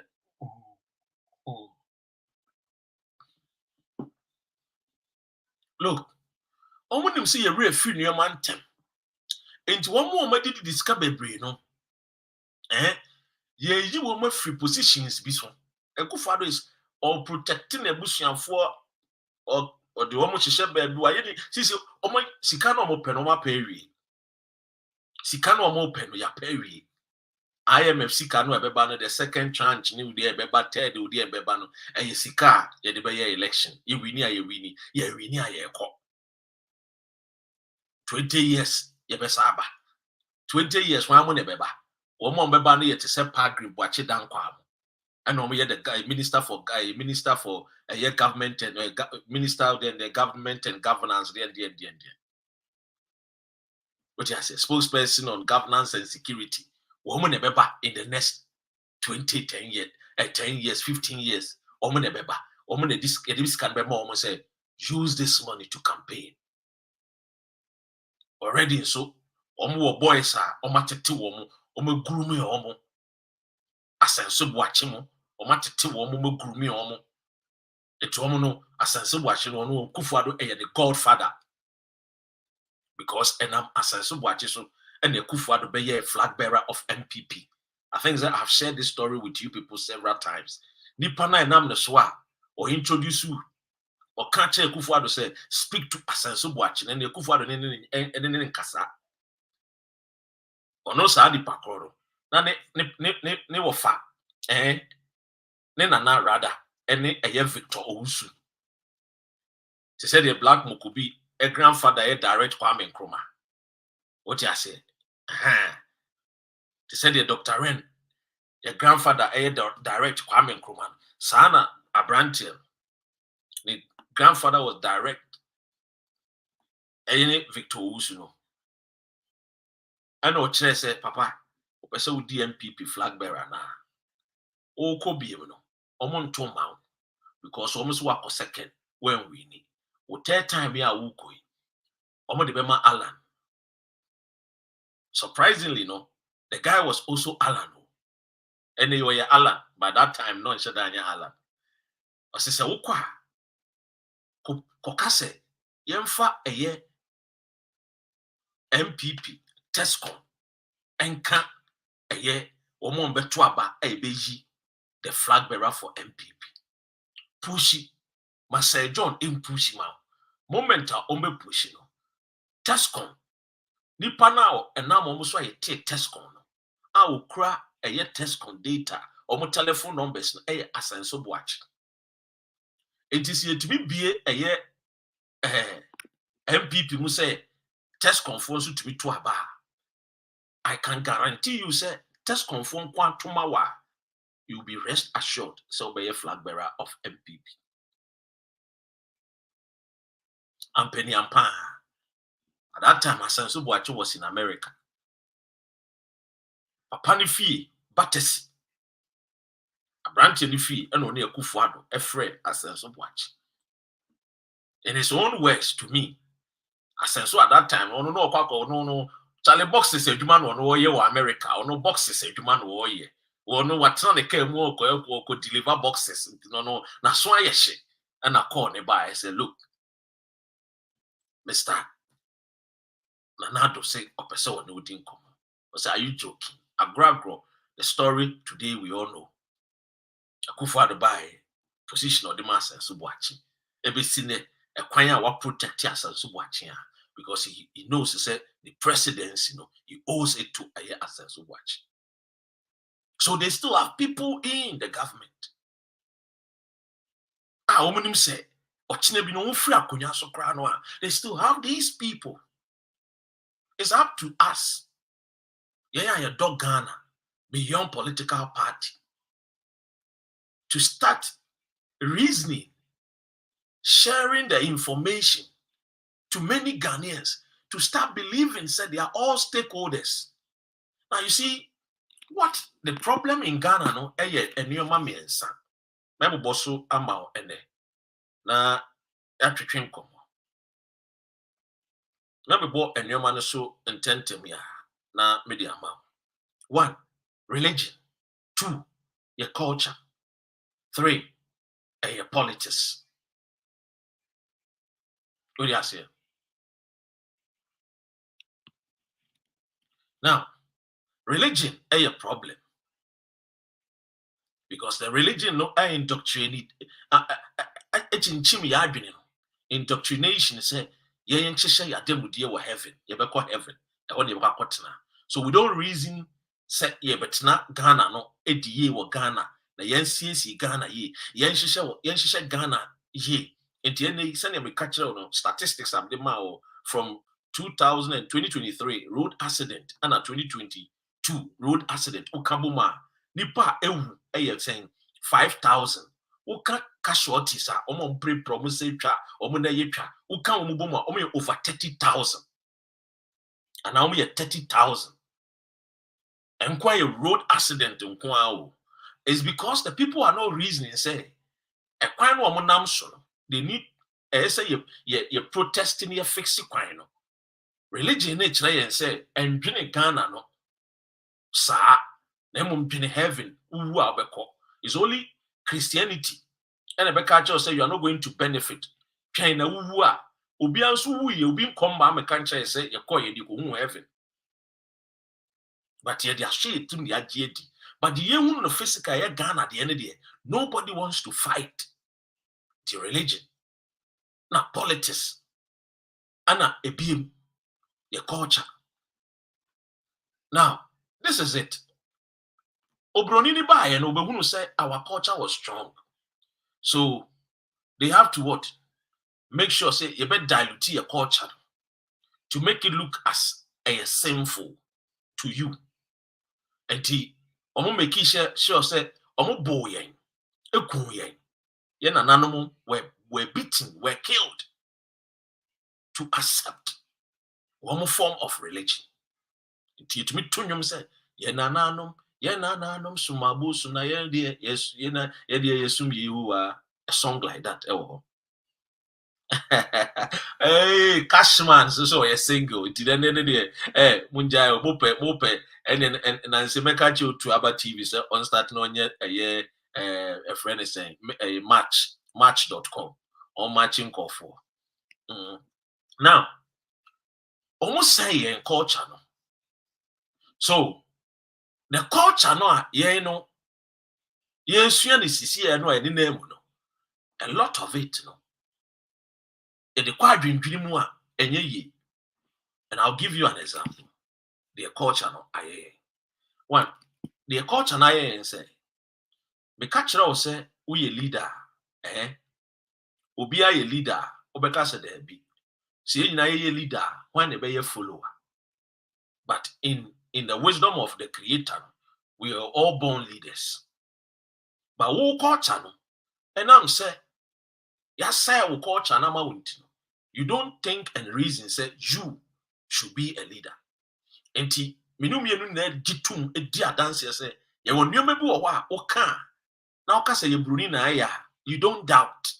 Look, I want to see a real free new man. Into one more, I did discover brain, you want free positions. Akufo-Addo is or protecting a bushyan for or the almost shepherd do I see omo sika no mo penoma peri sika no mo pen ya peri IMF sika no ebeba no the second tranche ni udi ebeba third udi ebeba no e sika ye de be election ye wini a ye wini a ye ko 20 years ye be saba 20 years one mo ne beba omo beba no ye te se pagri boache dan kwa and omo ye the guy minister for a year government and minister then the government and governance there what I say spokesperson on governance and security omo ne beba in the next 10 years 15 years omo ne beba omo ne this can be more omo say use this money to campaign already so omo boys are omo tete omo guru me omo asenso boache mo omo tete omo guru me omo eto omo no asenso boache no Kufuado the godfather because enam asenso boache so and the Kufuado be a flag bearer of MPP. I think that I've shared this story with you people several times. Nipa na enam ne so a or introduce you or can't tell Kufuado say speak to asenso boache and the Kufuado ne nkasa ono sa di pakoro na ne wofa ne nana rada ene eye Victor Owusu she said the black Mukubi a grandfather a direct Kwame Nkrumah what you say she said the Dr. Ren the grandfather a direct Kwame Nkrumah sana Abrantiel the grandfather was direct ene Victor Owusu no and o chere say papa o pese wo DMPP flag bearer na o ko biem no omo nto ma because almost work a second when we need. O third time ya wukoi. Omo de bema Alan. Surprisingly, no, the guy was also Alan. And they were Alan. By that time, no Shadanya Alan. I say ukwa. Kokase yemfa eye MPP Tesco enka eye omo beto aba ebeyi the flag bearer for MPP. Pushy Masai John in pushy ma. Momenta ombe pushy no. Tesco nipa now and now almost why take Tesco no. I will cry a yet Tesco data or my telephone numbers no a asenso watch. It is yet to be a year MPP mu say Tesco phone to be to a bar. I can guarantee you say Tesco phone quantumawa. You'll be rest assured so be a flag bearer of MPP. And Penny and Pan. At that time, Asenso Boachi was in America. Papa ni fee, Batesi. Abranti ni fee, and only a Kufuado, a friend, Asenso Boachi. In his own words to me, Asenso at that time, no, Charlie boxes a human or ye or America, or no boxes a human or ye. Or no, what son came more could deliver boxes, no, na swaya she, and I call nearby. I say, look, Mr. Nanado say, a person no didn't come. I say, are you joking? I grab the story today we all know. A Kufuado by position of the master and Subuachi. Every seen a choir what protect us and Subuachi because he knows he said the presidency, he owes it to a as Subuachi. So they still have people in the government. Woman say, they still have these people. It's up to us. Yeah, your dog Ghana, beyond political party, to start reasoning, sharing the information to many Ghanaians to start believing that they are all stakeholders. Now you see what the problem in Ghana no and your mommy and son. Maybe bosso amao ene na atwetwe nkomo. Maybe bo and your man so intentem ya na media amount. 1, religion. 2, your culture. 3, your politics. What do you say? Now, religion a problem. Because the religion no I indoctrinate indoctrination say yen cheshe yademudie wo heaven yebekwa heaven e ho ne yebekwa. So we don't reason say yebetena Ghana no ediye wo Ghana na yen siesi Ghana ye yen hyehyɛ Ghana ye enti ene send me catch no statistics am dem from 2023 road accident and 2022 road accident ukabuma nipa ewu saying 5,000 uka casualties are pre promise twa na yetwa uka omuboma over 30,000 and now we 30,000 and quite a road accident is because the people are not reasoning say a kwan no nam so they need say you protesting you fix kwan no religion nature yen say endwene Ghana no sa na mum heaven uwu abeko is only Christianity and a culture say you are not going to benefit China uwu a obi anso wu ye obi nkomba mekancha say you call ye di ko heaven but ye dia share to the agedi but the yen no physical ye Ghana the end there nobody wants to fight the religion na politics ana ebiem your culture. Now this is it. Obroni ni ba ye no obehunu say our culture was strong. So they have to what? Make sure say you better dilute your culture to make it look as sinful to you. And omo make sure say omo bo yen, ekun yen. Yen nananom were beaten, were killed to accept one form of religion. To me tunyum say yen nananom sumabu suna yen de yes yen yesum yehuwa a song like that. Hey, Cashman, so you're single. It didn't eh, Munjai, Mope, and Nancy Mekachi to Abba TV, so on start on yet a year, a friend is saying, a match.com or matching call for. Now, almost say culture, no. So, the culture, no, yes, you know, any name, no. A lot of it, no. The quadrant and I'll give you an example. The culture no aye. One, the culture na aye say, me catch you say we a leader, obi a leader, obeka say there be. See na ye leader, when be a follower. But in the wisdom of the Creator, we are all born leaders. But who culture no, and I'm say, ya say who culture na ma wunti. You don't think and reason say you should be a leader. Enti mienu na gitum edi adanse say ye won nneoma bi wo wa o ka na o ka say ye bruni na ya you don't doubt.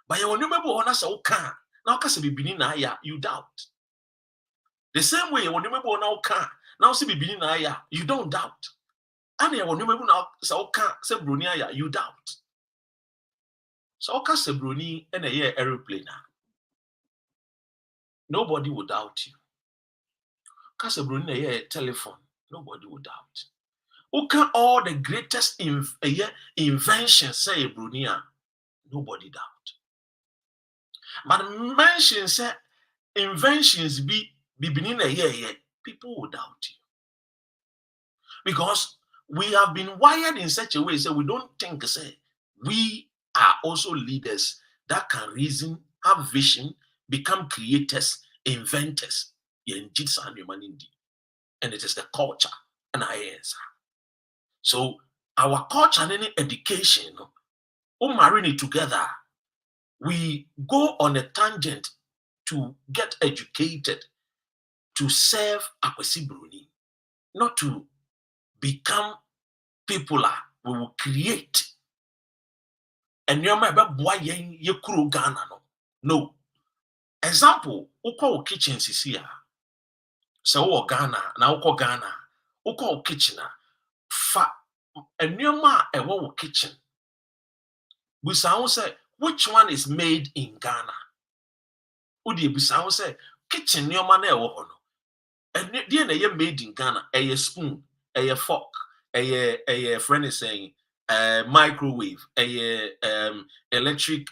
But ye won nneoma bi wo na say o ka na o ka say bibini na ya you doubt. The same way ye won nneoma bi wo na o ka na o say bibini na ya you don't doubt. And ye won nneoma bi na say o ka say bruni ya you doubt. So o ka say bruni na ye aeroplane. Nobody would doubt you. Kasa bruni na ye telephone, nobody would doubt. Who can all the greatest inventions say Brunia? Nobody doubt. But mention say inventions be beginning a year, people will doubt you. Because we have been wired in such a way that we don't think say we are also leaders that can reason, have vision, become creators, inventors. And it is the culture and I answer. So our culture and education, marrying it together, we go on a tangent to get educated, to serve Akwesi Bruni, not to become people we will create. And you might be boy ye kuro Ghana no. Example, uko kitchen sisia. So Ghana, na uko Ghana, uko kitchen fa and nyoma e wo kitchen. We sound say which one is made in Ghana? Udi we sound say kitchen nyoma na e wo ho no. And dey na ye made in Ghana, a spoon, a fork, a friend is saying microwave, electric,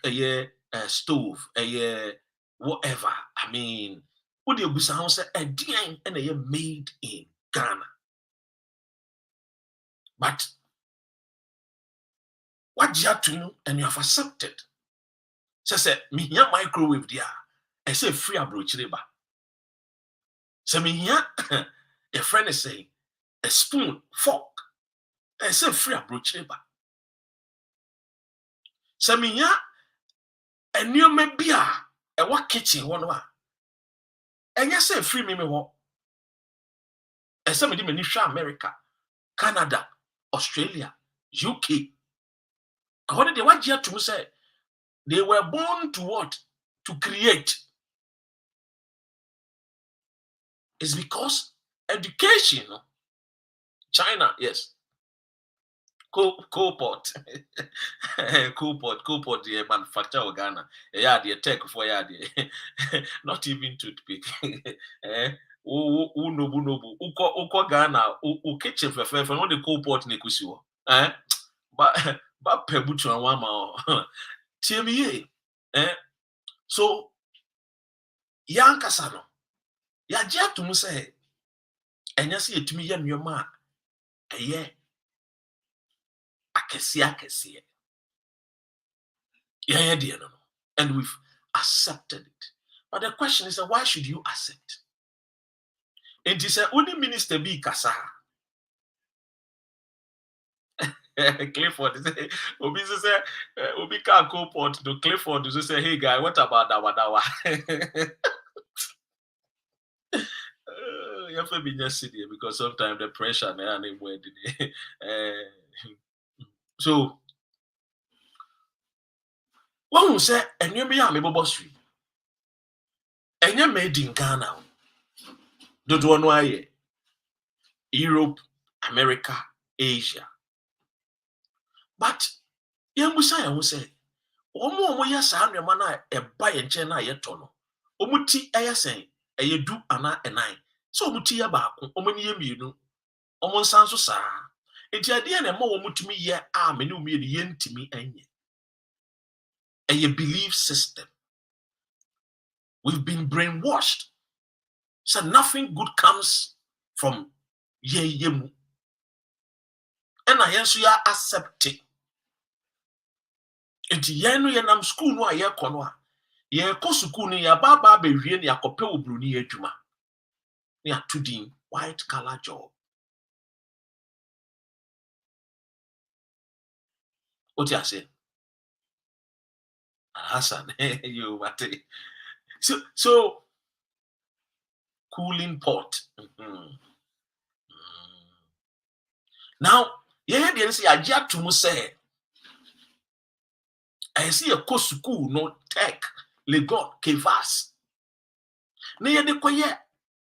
stove, whatever. I mean, what do you say? A DN and a made in Ghana. But what you have to know, and you have accepted. So say me here microwave there. I say free approach labor. So me here a friend is saying a spoon, fork. I say free approach labor. So me here a new me beer, a what kitchen one. And you say free me what? I say me di me America, Canada, Australia, UK. According to what you have to say, they were born to what? To create. It's because education, China, yes. Coalport, Coalport, the manufacturer of Ghana. Yeah, the tech for yeah, not even toothpick. Nobu. Uko Ghana, kitchen for no the Coalport nekusiwo. But pebuchu and wama. TME. So, young Casano. Ya jia to me say, and you see it to me, yan your man. Yeah. Akesi. Yeah, dear, no. And we've accepted it. But the question is, why should you accept? And he said, only minister be kasa. Clifford Obi say, Obi can't go port to Clifford to say, hey guy, what about Dawa? You have to be just sitting because sometimes the pressure anywhere. So one who say, and you be a member street, and you made in Ghana. Don't want why Europe, America, Asia. But young Messiah will say, Omo yes, I'm your man, a buy and chena yet tono. Omuti aya saying, a ye do ana and I. So muti about omani you Omon sanso sa. It's the idea and more mutimi ye arm and me the yen to me and ye. A ye belief system. We've been brainwashed. So nothing good comes from ye yemu. And I answer ya accepting. Enti yen no yenam school no aye kono a ye ko school no ya baba be hwie ne yakope obruni adwuma ne atudin white collar job. What you say? Hassan, you what? So cooling pot. Now, yeah, they say I to mu say I see a co school no tech legon kevas. Ne ye de koye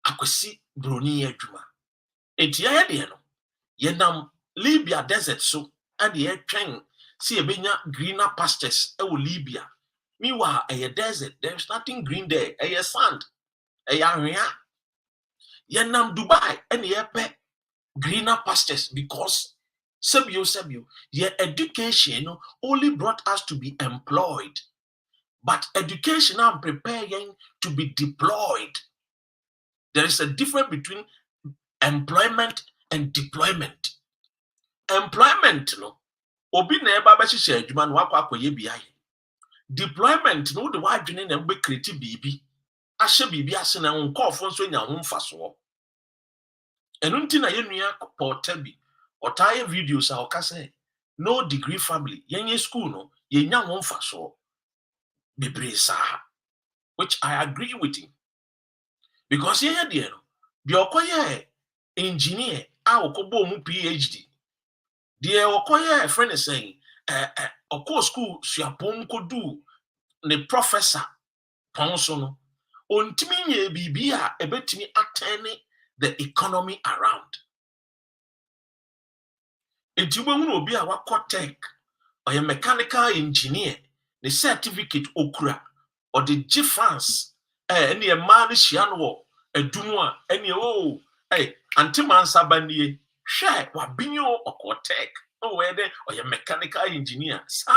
akwesi broni adwuma. Enti ya de no ye nam Libya desert so and ye twen see a benya greener pastures e wo Libya. Meanwhile a desert there's nothing green there. A sand. A area. Ye nam Dubai and ye pe greener pastures because Sebio, your education only brought us to be employed. But education now preparing to be deployed. There is a difference between employment and deployment. Employment, obi na eba ba hihye adwuma no akwa akoye bia ye. Deployment no de wa adwene na be create bibi. Ahye bibi ase na nkofo nso nya ho mfaso. Enu nti na ye nua porta bi otaye videos a oka say no degree family yenye school no ye nya ho mfaso. Bibrisa, which I agree with him. Because ye de no bi okoye engineer a okobo mu PhD. The okoye friend is saying oko school suapom kodu ne professor ponso no ontimi nye bibi a ebetimi atene the economy around. Entiwe hu obi a wakọ tech or a mechanical engineer the certificate okura or the GFANS any a man hia no adum a any antiman sabanie hwe wabinyo okọ tech Oh, whether or a mechanical engineer, sir.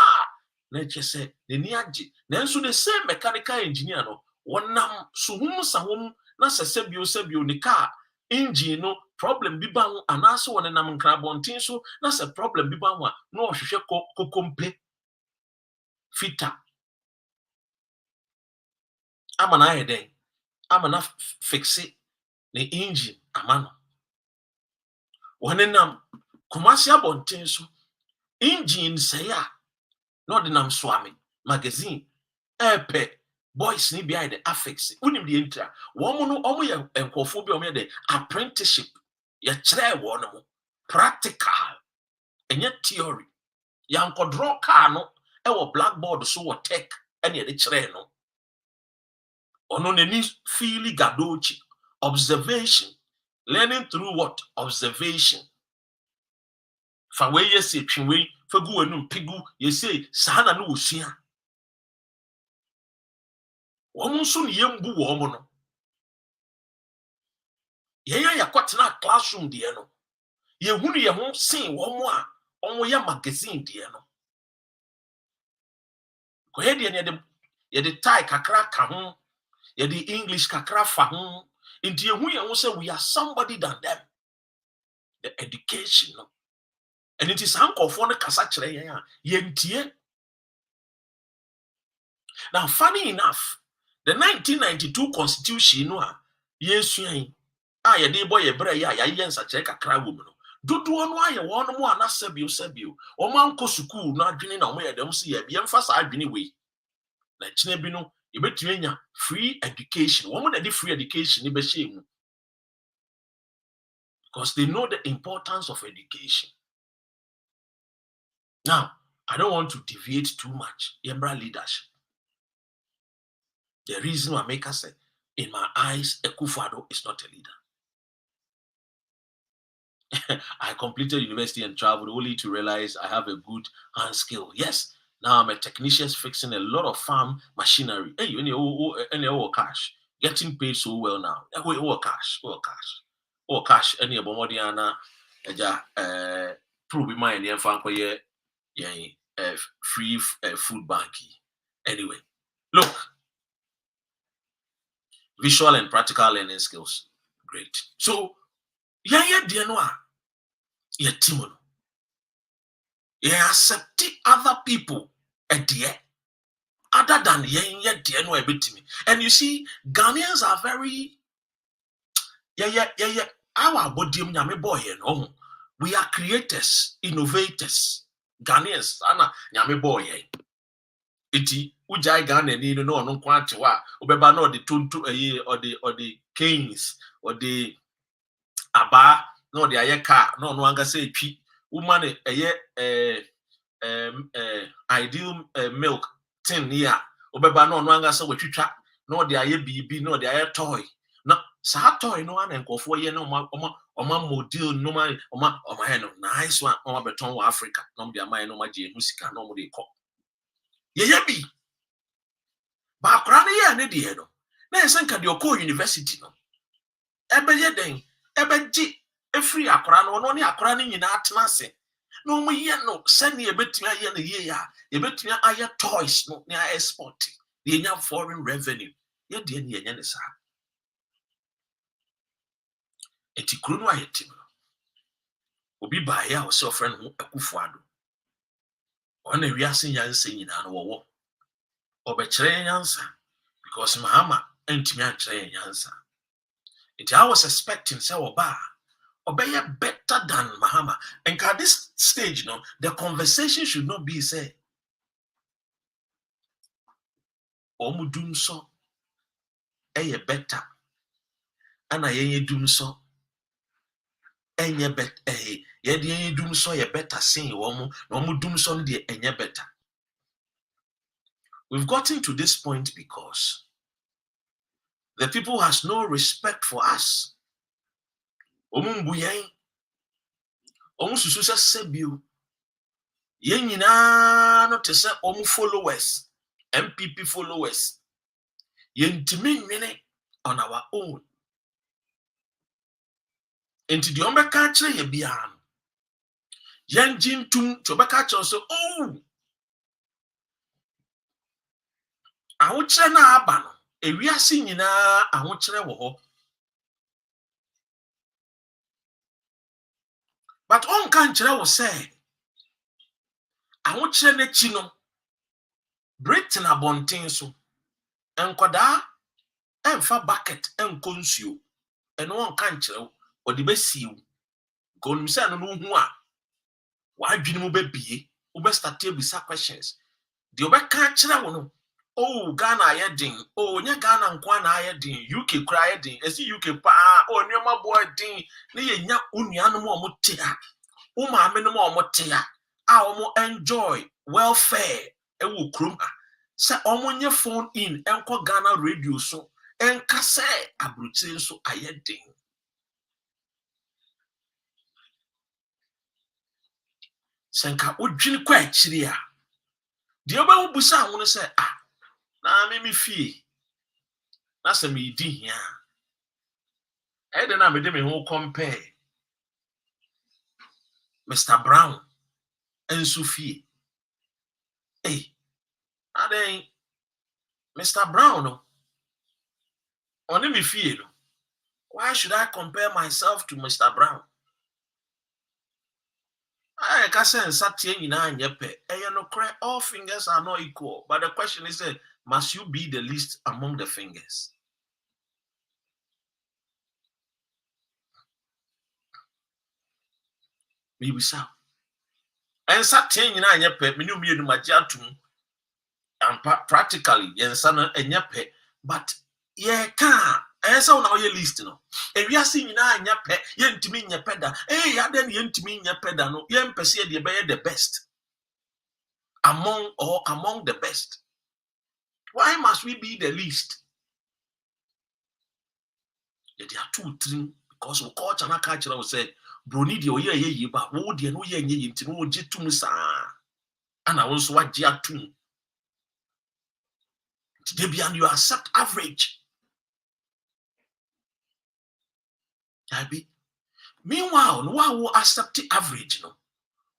Nature said, the niaji. Then so the same mechanical engineer, no, one nam suhum sahum, nasa sebio ni car, engine, no problem bibang, and also one nam crabon tinso, nasa problem bibang, no shako compe fita. I'm an eye then. I'm enough fix it, the engine, a man. One nam Kumasia bontinso, engine say ya. Not the name Swami magazine. Epe boys ni behind the affix. Unim the intra. Woman omo ya enkophobia omo the apprenticeship. Ya chere wono practical. Enye theory. Ya nkodro car no e blackboard so wo tech ene de chere no. Ono neni feely gadochi. Observation. Learning through what? Observation. Fa we yesi twinwe fagu enum pigu yesi sahana no wosua. Woman soon yembu woman. Ye kwatena classroom de no. Ye hunu ye ho sen womo a omo ye magazine de no. Ko he de ye de Thai kakra ka ho, ye de English kakra fa ho. Inti ye hu ye ho say we are somebody than them. The education no. And it is hankofo no kasa kire ye ntie. Now funny enough, the 1992 constitution no a yesuan ye de boy ye bra ya yensa kire kakra wo mu no. Dodo no aye won mo ana sabio o man ko school na adwene na mo ye dem so ye bi emfa sa adwene we na kine bi no ye betumi nya free education wo mo na di free education ni be shey mu because they know the importance of education. Now I don't want to deviate too much. Yembra leadership. The reason why I make us say, in my eyes, Akufo-Addo is not a leader. I completed university and traveled only to realize I have a good hand skill. Yes, now I'm a technician fixing a lot of farm machinery. Hey, any cash, getting paid so well now. Cash. Any abomodiana, prove my name for free food banking. Anyway, look, visual and practical learning skills, great. So, dear no. Ye timono. Ye accept other people other than ye dear no ebitimi. And you see, Ghanaians are very our body nyame boy no. We are creators, innovators. Ghanaians ana nyame boy. Iti ujai Ghana ni no no kwante wa obeba no the tuntu or the canes or the aba no the aye car no anga say twi woman ideal milk tin here obeba no anga say wetwitwa no the aye bibi no the aye toy no sa toy no an enkofo ye no oma model no man oma he no nice one oma beton wa Africa no the amai no ma je musika no mo de ko ye bi ba kra na ye ne de no na esenka de okọ university no ebe ye den ebe ji efiri akora no ne akora ne nyina atena no mo ye no sene ebetumi aye na ye ya ebetumi aye toys no ne export ye nya foreign revenue ye de ne ye nya ne sa eti kru no aye tim obi ba ya o se ofren ho Akufo-Addo ona wiase nyanse nyina no wo obekere nyansa because mahama entumi akere nyansa. I was expecting say obey better than Mahama. And at this stage, no, the conversation should not be say Dumsor better. And I Dumsor bet Dumsor better saying Dumsor de better. We've gotten to this point because the people has no respect for us. Omumbuyen omususu se sebio ye nyina no te se followers MPP followers ye ntimi nwene on our own enti de ombeka kire ye bia no Yanjin tum chobeka so oh ahokyere na aba no ewiase nyina ahokyere wo ho but on kan kyere wo say ahokyere na chi no Britain abonten so enkoda emfa bucket enkonsuo eno on kan kyere wo odi besiu gonum say no hu a wadwene mu bebie wo be start to bisa questions de obeka kyere wo no oh Ghana ayedin oh nya Ghana nkwa na ayedin UK kura ayedin esi UK pa oh nyoma boy din ne ye nya unuanu mo omote ha wo maame no mo omote ha a omo enjoy welfare ewo krom ha se omo nye phone in enko Ghana radio so enka se abruchi so ayedin senka odwini kwa akiri a de obawo busa ho no se na me fie na se me di hia e de na me de me ho compare Mr. Brown and Sophie. Hey, aden Mr. Brown no on me fie no. Why should I compare myself to Mr. Brown? I can say satie nyina anyepe. Eyo no cry all fingers are not equal. But the question is must you be the least among the fingers? Maybe so. And satie nyina anyepe, me no mienu magye atum. And practically yensa no anyepe, but ye can esa una oye list no ewiase nyina anya pe yentimi nya peda ya den yentimi nya peda no yempese de be the best among the best. Why must we be the least? There are two things because we culture na culture we say broni de oye ye ba wo de no ye nye yenti no je tum sa ana won so wagye atum today be and you accept average. Meanwhile, no one will accept the average. No,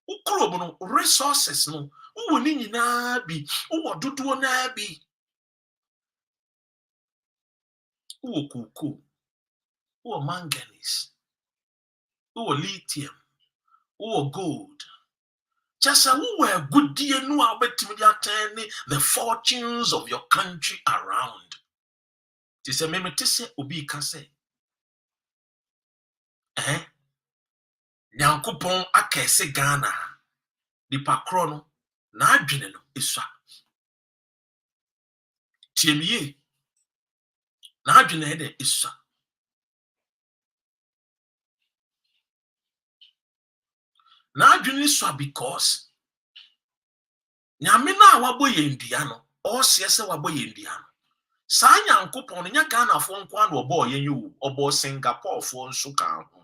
ukrobo no resources no. Uwo ni nyina bi, uwo dodo na bi. Uwo kuku, uwo manganese, uwo lithium, uwo gold. Just uwo good dear no abetimi attend the fortunes of your country around. Tise memetise obi ka say. Nyankopon akese Ghana di pakro no na adwene no esua tiemie na adwene de esua na adwene esua because nyame na wabo yendia no o se wabo yendia no sa Nyankopon no nya Ghana fo nko an obo yenyu obo Singapore fo nso kan ho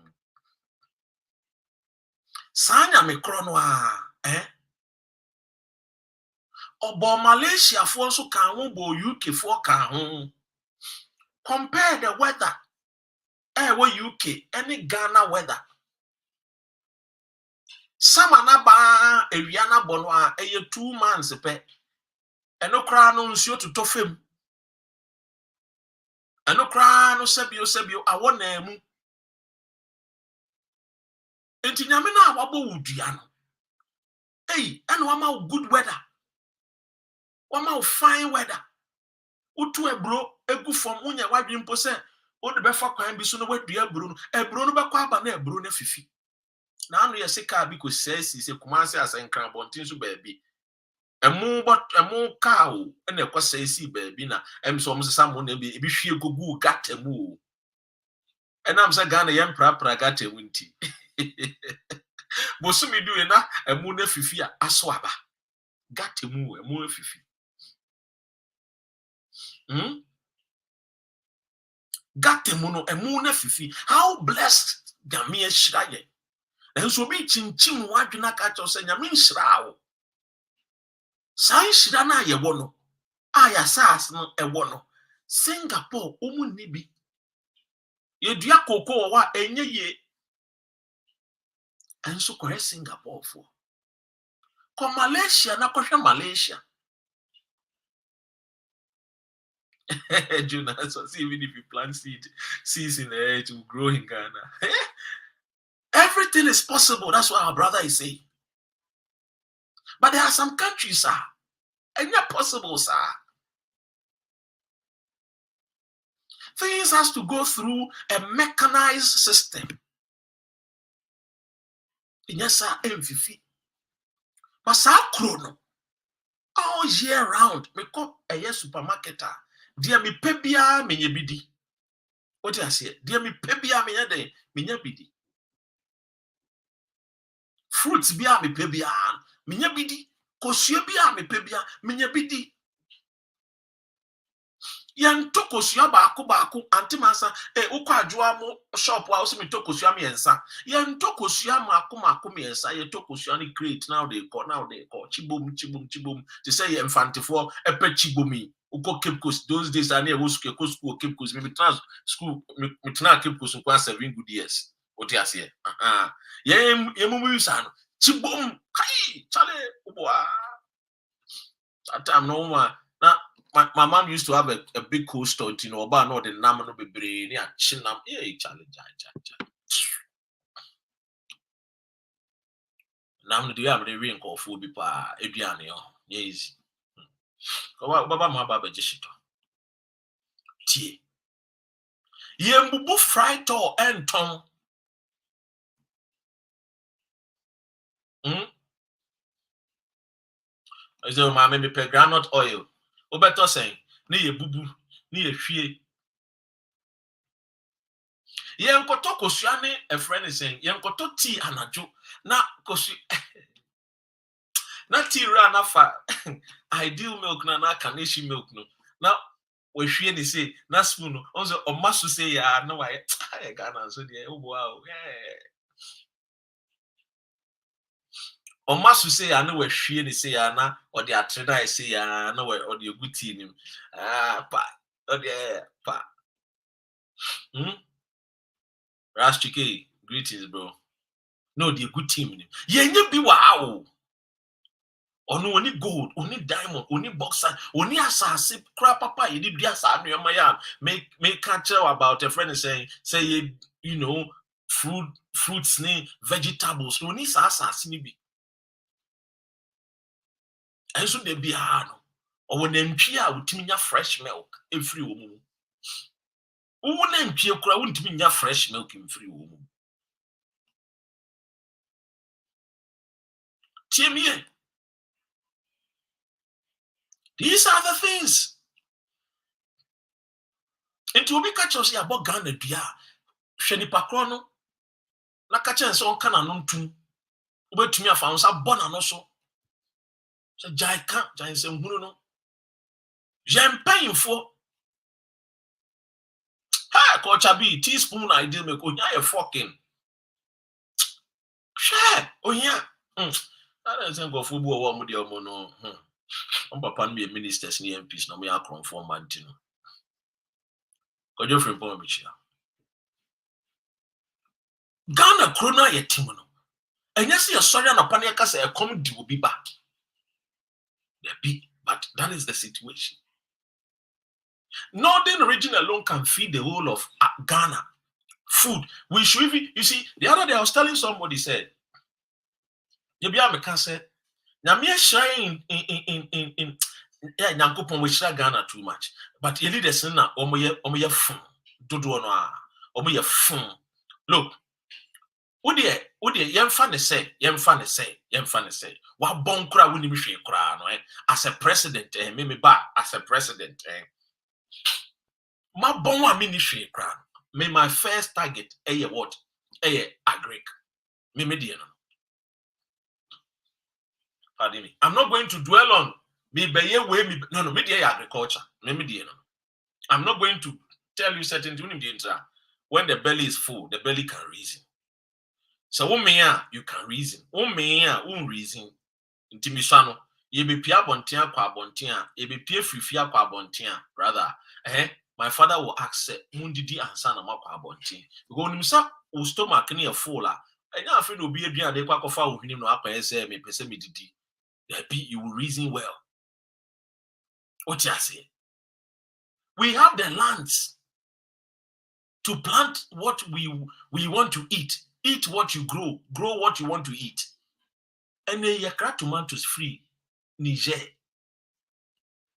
sa nyame kro no obo Malaysia fo nso kan ho bo UK fo kan ho. Compare the weather what UK any Ghana weather. Sama na ba ewia na bono a 2 months pe eno kra no nsuo to fam eno kra no sebio awo na mu enti nyame na wabo wudua no eno wama good weather wama fine weather utu ebro egu fom unya wadwe mpo se o de befa kwan bi so no wadua ebro no bekwa aba na ebro na fifi na anu ye sika bi ko sesi se kumase asenkran bontin so baabi emu cow na ekosa esi baabi na emso msesa mo na bi hwie gogu gata mu enam se Ghana yem prapra gata mu nti bosumi du na emu na fifi a aso aba gata mu emu fifi gata mu no emu na fifi. How blessed Gamia shiraye enso bi chinchim wadwena ka cho se nyame nhyirawo sai shira na ye wo no aya sas no ewo no Singapore omu ni bi ye dua koko wa enye ye And so correct Singapore for. Come Malaysia, na kosha Malaysia. Jonas, so even if you plant seeds in the air, it will grow in Ghana. Everything is possible. That's what our brother is saying. But there are some countries, sir, and not possible, sir. Things has to go through a mechanized system. Yes, sir, MFF. But sir, chrono all year round, me come a supermarket. Dear me pebia me bidi. What I say? Dear me pebia me bidi. Fruits bia me pebia me bidi. Kosua bia me pebia me bidi. Yan tokosua baako antimasa ukwa adwoa mo shop wa so me tokosua me ensa yan tokosua maako me ensa ye tokosua ni crate now they call chibom to say ye infantefo epe chibomi uko Cape Coast those days I near was school Cape Coast me trans school me tna Cape Coast kwa 7 good years what you say ye mumu yusa no chibom kai chale uboa that time no ma na my mom used to have a big cool store, you know, about no the name no be brain, yeah, chinam, challenge. Now the have the ring called food be pa, Ediani, yes. Baba my baba jishito. Tea. Yembu fried or and tongue. So my maybe pe granite oil. Obeto saying, ni ye bubu, ni ye fie. Yen koto kosuane a friend is saying, yen koto tea anajo. Na kosu na tea run afa ideal milk na carnation milk no. Now we hwie ni say na spoon no. Also omasu say ya no why Ghana so dey wow. Omasu say ya no we hwie ni say ya na or the atreda say ya na we or the good tea nim. Pa. Or the pa. Ras chike, greetings bro. No the good team nim. Yenye bi wow. Ono oni gold, oni diamond, oni boxer, oni asase crap papa you did asa ya make catch about a friend saying say you know fruits ni vegetables oni asase ni bi. And so they be hard. Or when empty utimi nya fresh milk every woman. Who empty kura utimi nya fresh milk in free woman. Timmy. These are the things. And to be catch us about Ghana dia. Sheni pakrono. Na catch us on kana non tu. Ube to me a found some bon and also. So Jai can't Jai say no. Jam paying for. Hi, Coach Abi, teaspoon I did make a fucking. Share. Oh yeah. I don't think of football one with your mono. Papa be a minister near MPs no me akron for mountain. Kojo free point bichia. Ghana krona ye timono. Enya se sorry na panic say e come di will be back. They be, but that is the situation. Northern region alone can feed the whole of Ghana. Food. We should even, you see, the other day I was telling somebody said, you be a said, now me shine in Yankopon we share Ghana too much. But you need a sin na omoye fun. Dodo no omoye fun. Look, Udi yemfa ne say. Wa bon kura woni mi hwe kura no as a president me ba as a president ma bon wa mi ni hwe kura. Me my first target what? Agric. Me no. Pardon me. I'm not going to dwell on me no me agriculture. Me no. I'm not going to tell you certain things. When the belly is full, the belly can reason. So you can reason. Reason. Intimisano. Ye be pia bontia kwa bontia. Ye be pia frifia kwa bontia. Brother. My father will ask, Mundidi answer na kwa bontia. Because nimsa stomach ni full And now, if you be a dear, they quack of our him no up and say, me, pessimity. You will reason well. What you say? We have the lands to plant what we want to eat what you grow what you want to eat. And then you crack tomatoes free, Niger.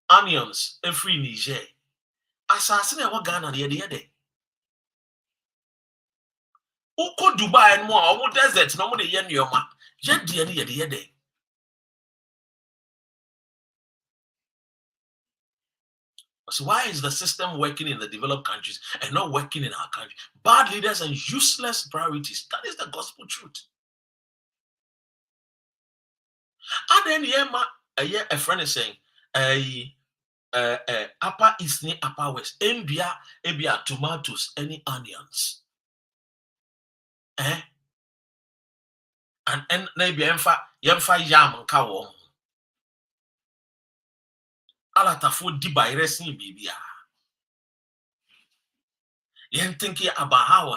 Onions, free Niger. Assassin and what Ghana the other. Uko Dubai and more, or desert, no more the yen your ma. Yet the other. So why is the system working in the developed countries and not working in our country? Bad leaders and useless priorities. That is the gospel truth. And then a friend is saying, upper east near upper west, India, ebia tomatoes, any onions. And maybe yemfa yam kawo. Alatafo di by racing bibia. Yen thinking about how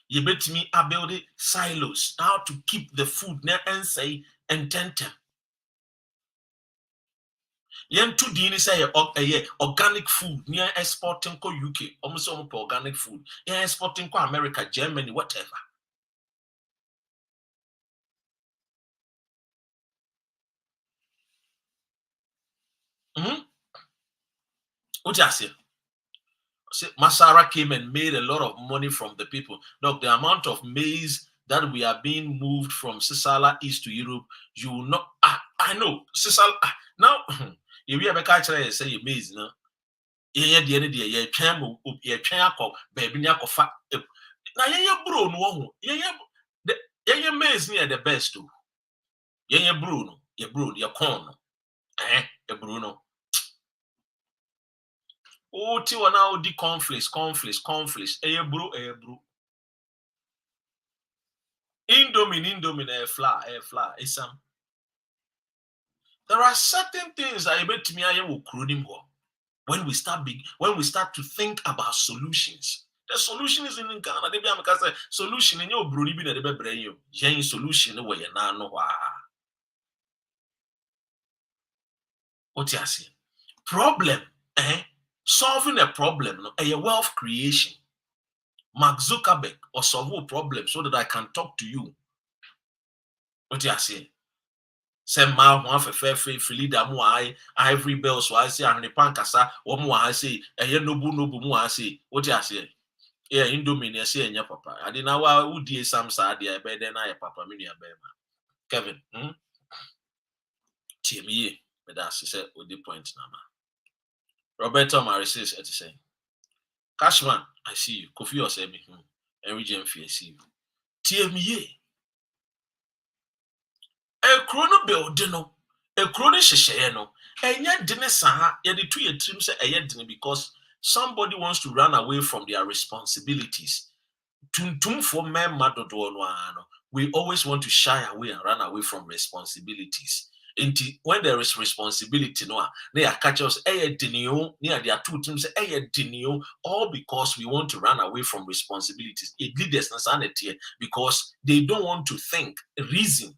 you bet me build silos, how to keep the food near and say and tentem. Yen two dini say organic food near exporting ko UK, almost organic food. Yen exporting ko America, Germany, whatever. What you say? Masara came and made a lot of money from the people. Look, the amount of maize that we are being moved from Sisala East to Europe, you will not. I know Sisala now. If you ever catch it, say maize, no. Yeah, the end of the year, baby, fa. Now, bro, no, yeah, maize near the best too. Yeah, Bruno, your corn, Bruno. Oh, Tiwa now di conflicts. Bro. Indomie, fly. There are certain things that I bet me I will when we start to think about solutions. The solution is in Ghana. They be a solution in your bruni be na debe brain you. Yen solution where you now know what you say. Problem, solving a problem, a wealth creation. Mark Zuckerberg or solve a problem so that I can talk to you. What you say? Send my one for fair leader mo ivory bells so I say and the pankasa or more I say nobu mo I say what you say? Yeah, Indomine say and your papa. I didn't know why would you some sad I better than I papa mini Kevin. Timmy, but that's said with the point now. Roberto Marisis at saying. Cashman, I see you. Kofi or say me and region fear see you. Timmy. A chrono build no, a chrono share no, and yet didn't saha, yet the 2 year trim say a yet because somebody wants to run away from their responsibilities. Tuntum for men matter we always want to shy away and run away from responsibilities. When there is responsibility, no, they are catch us near their 2 teams, all because we want to run away from responsibilities. It leads us sanity because they don't want to think, reason.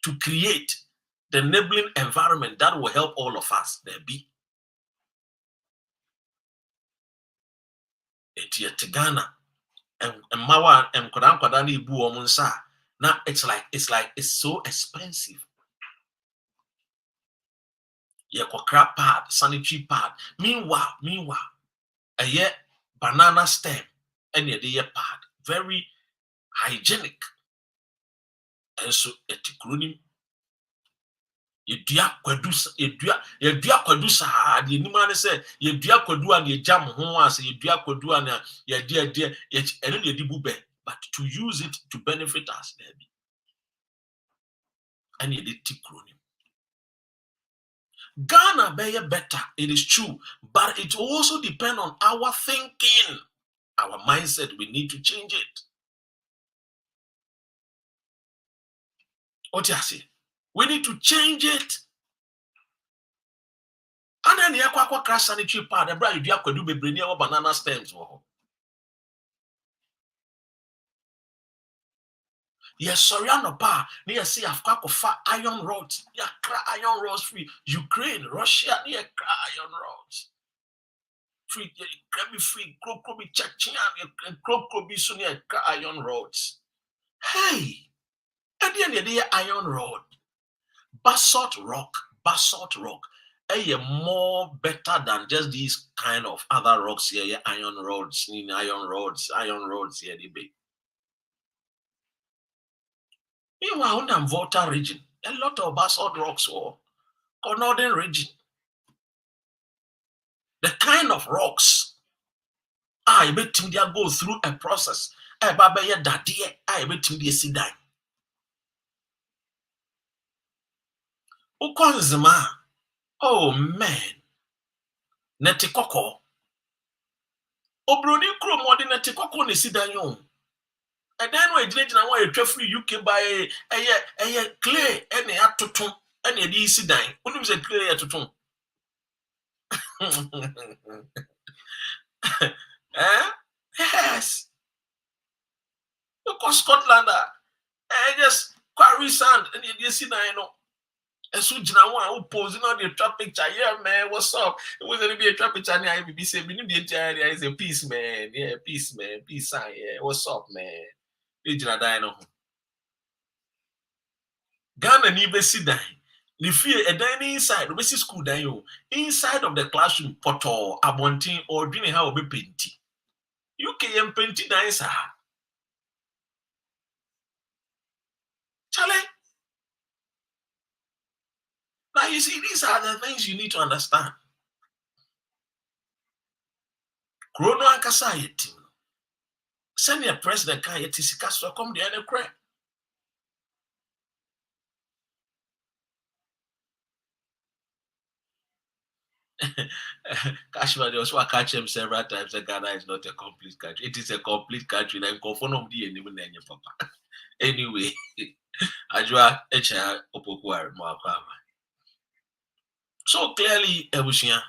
To create the enabling environment that will help all of us. There be. It's Ghana and Mawa and Kodani Bu Omunsa. Now it's so expensive. Yeah, crap pad, sanitary pad. Meanwhile, a year banana stem and a year pad. Very hygienic. And so a tikrunim. Yedua kwadu sa de nimane se yedua kwadu an ye jam ho ase yedua kwadu an ye de eno de di bube but to use it to benefit us there be and ye de tikroni Ghana be better, it is true, but it also depends on our thinking, our mindset. We need to change it. What you say? We need to change it. And then you have crash sanitary pad. The brand you have to do be banana stems. Yes, sorry, no pa. Near see I've got iron rods. Yeah, iron rods free. Ukraine, Russia, near iron rods. Free, grab me free, crow be chaching and crow be soon near iron rods. Hey, at the end of the day, iron rod, basalt rock. More better than just these kind of other rocks here. Yeah, iron rods, here they be. Meanwhile, in Volta region, a lot of basalt rocks or northern region. The kind of rocks I bet him they go through a process. I bet him they see that. Ukonzima, oh man, netikoko. Obroni kro modi netikoko ne see that yon. And then we didn't know why you free UK by a clay and a atoton and a DC dine. When you say clay atoton. Yes. Because Scotland, just quarry sand and you DC dine. And so Jina who posing on the trap picture. Yeah, man, what's up? It wasn't be a trap picture near IBC. We need the area is a peace, man. Yeah, peace, man. Peace sign. Yeah, what's up, man? Jina dine. Ghana never see dine. The fear a dining inside, the basic school dine inside of the classroom, poto, abonting, or doing how be painting. UK and painting dine, sir. Charlie. Now you see, these are the things you need to understand. Chrono and Kasayeti. Send your president can yet see Castro come the other crack. Kashima, also I catch him several times that Ghana is not a complete country. It is a complete country, like conform the enemy name papa. Anyway, Ajua Echa Opokuar Mwakama. So clearly, Ebushia,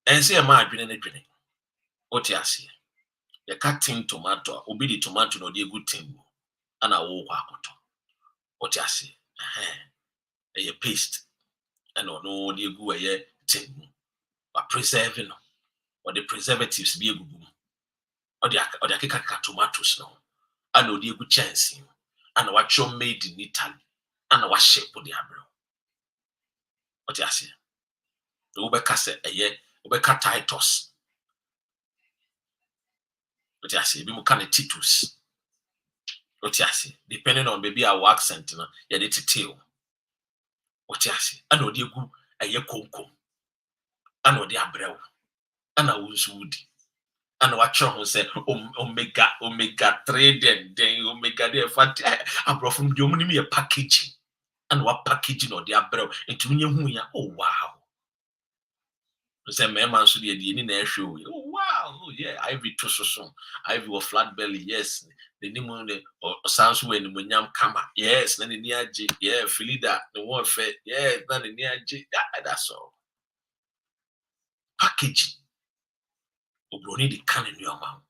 and say a man drinking a drink. What you see? The cutting tomato, obi the tomato no the good thing, and I walk out. What you see? A paste, and no the good a thing, but preserving or the preservatives be a good, or the kaka tomatoes no, and no the good chance, and what you made in Italy, and what shape of the abro. What you see? The Ubeka a year, Ubeka Titus. What you see? Be more kind of Titus. What you see? Depending on maybe our accent, you need to tell. What you see? I know the good a year conco. I know the abro. I know who's woody. I know what you say omega 3 then omega there fat. I brought from the money a packaging. And what packaging or the abro into me. Oh wow. Say man should be in the show. Oh wow, oh yeah, Ivy Tososon, Ivy or flat belly, yes. The name or sounds when yam kama, yes, then the near J, yeah, Philida, the one fair, yeah, then the near J, that's all. Packaging. Obroni the can in your mouth.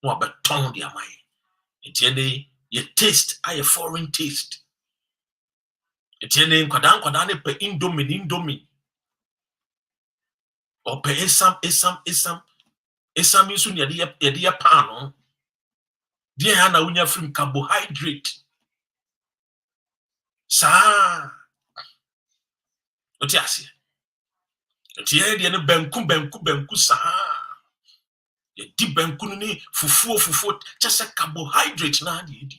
No, but tongue their mind. It's any your taste, a foreign taste. It's any kwadane pe indomie. Or pe esam isu yedi pan. Dear Hannah, unya from carbohydrate. Sa. What you say? Dear the benku sa. Ye di benku ni fufu just a carbohydrate na di.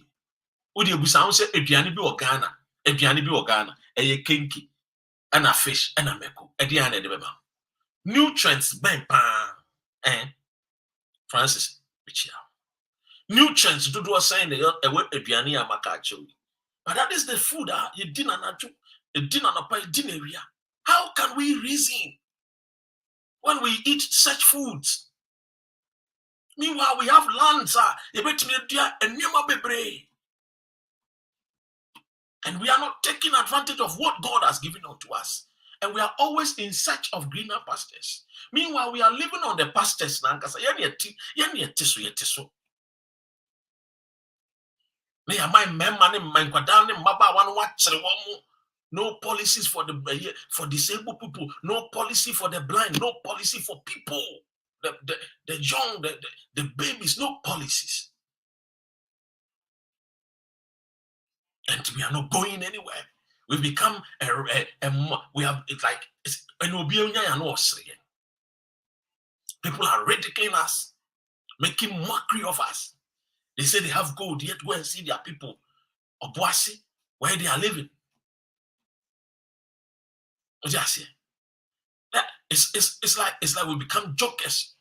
Odi ebusa say aduane bi organa, eye kenki, and a fish and a meko. Ediane de beba. Nutrients ben pa. Francis Bichia. Nutrients do saying the aduane amaka actually. But that is the food you dinner area. How can we reason when we eat such foods? Meanwhile, we have lands, and we are not taking advantage of what God has given unto us. And we are always in search of greener pastures. Meanwhile, we are living on the pastures. Me and my men, my down in Maba one watch. No policies for disabled people, no policy for the blind, no policy for people, the young, the babies, no policies. And we are not going anywhere. We've become we have it's like people are ridiculing us, making mockery of us. They say they have gold, yet go and see their people of Boise, where they are living. Just that it's like we become jokers.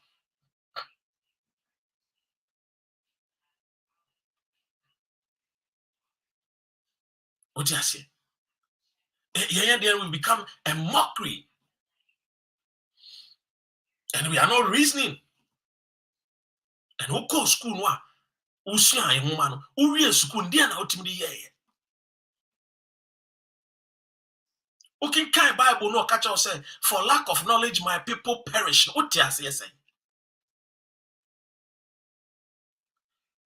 What do you say? Here we become a mockery. And we are not reasoning. And who go school no? Who see a woman? Who read school? They are not in the year. Who can carry Bible no catch us say, for lack of knowledge, my people perish. What do you say?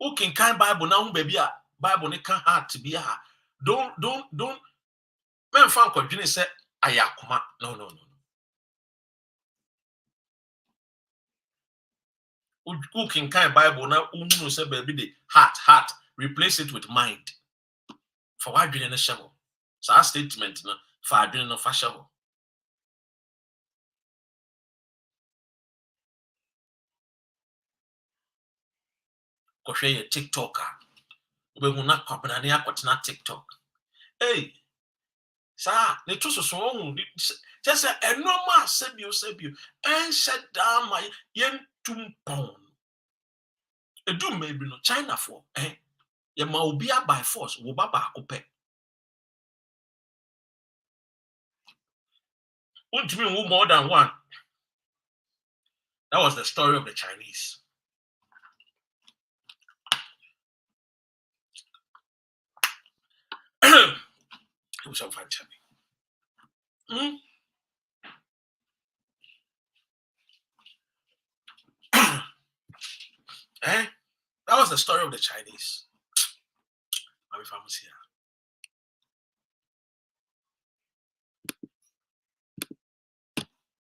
Who can carry Bible now? Baby, Bible ne can hard to be a. Don't. Men fan continue say ayakuma. No. Who can carry Bible now? Who say baby the heart. Replace it with mind. For what do you know? So our statement no. For doing no fashion. Because you're a TikToker. We will not come and not TikTok. Hey, sir, the truth is wrong. Just a normal sebio, and shut down my yen 2 pound. A do maybe no China for, Your maubia by force, wobaba cope. Won't you mean more than one? That was the story of the Chinese. It was so fun, Chubby. That was the story of the Chinese. I'm here.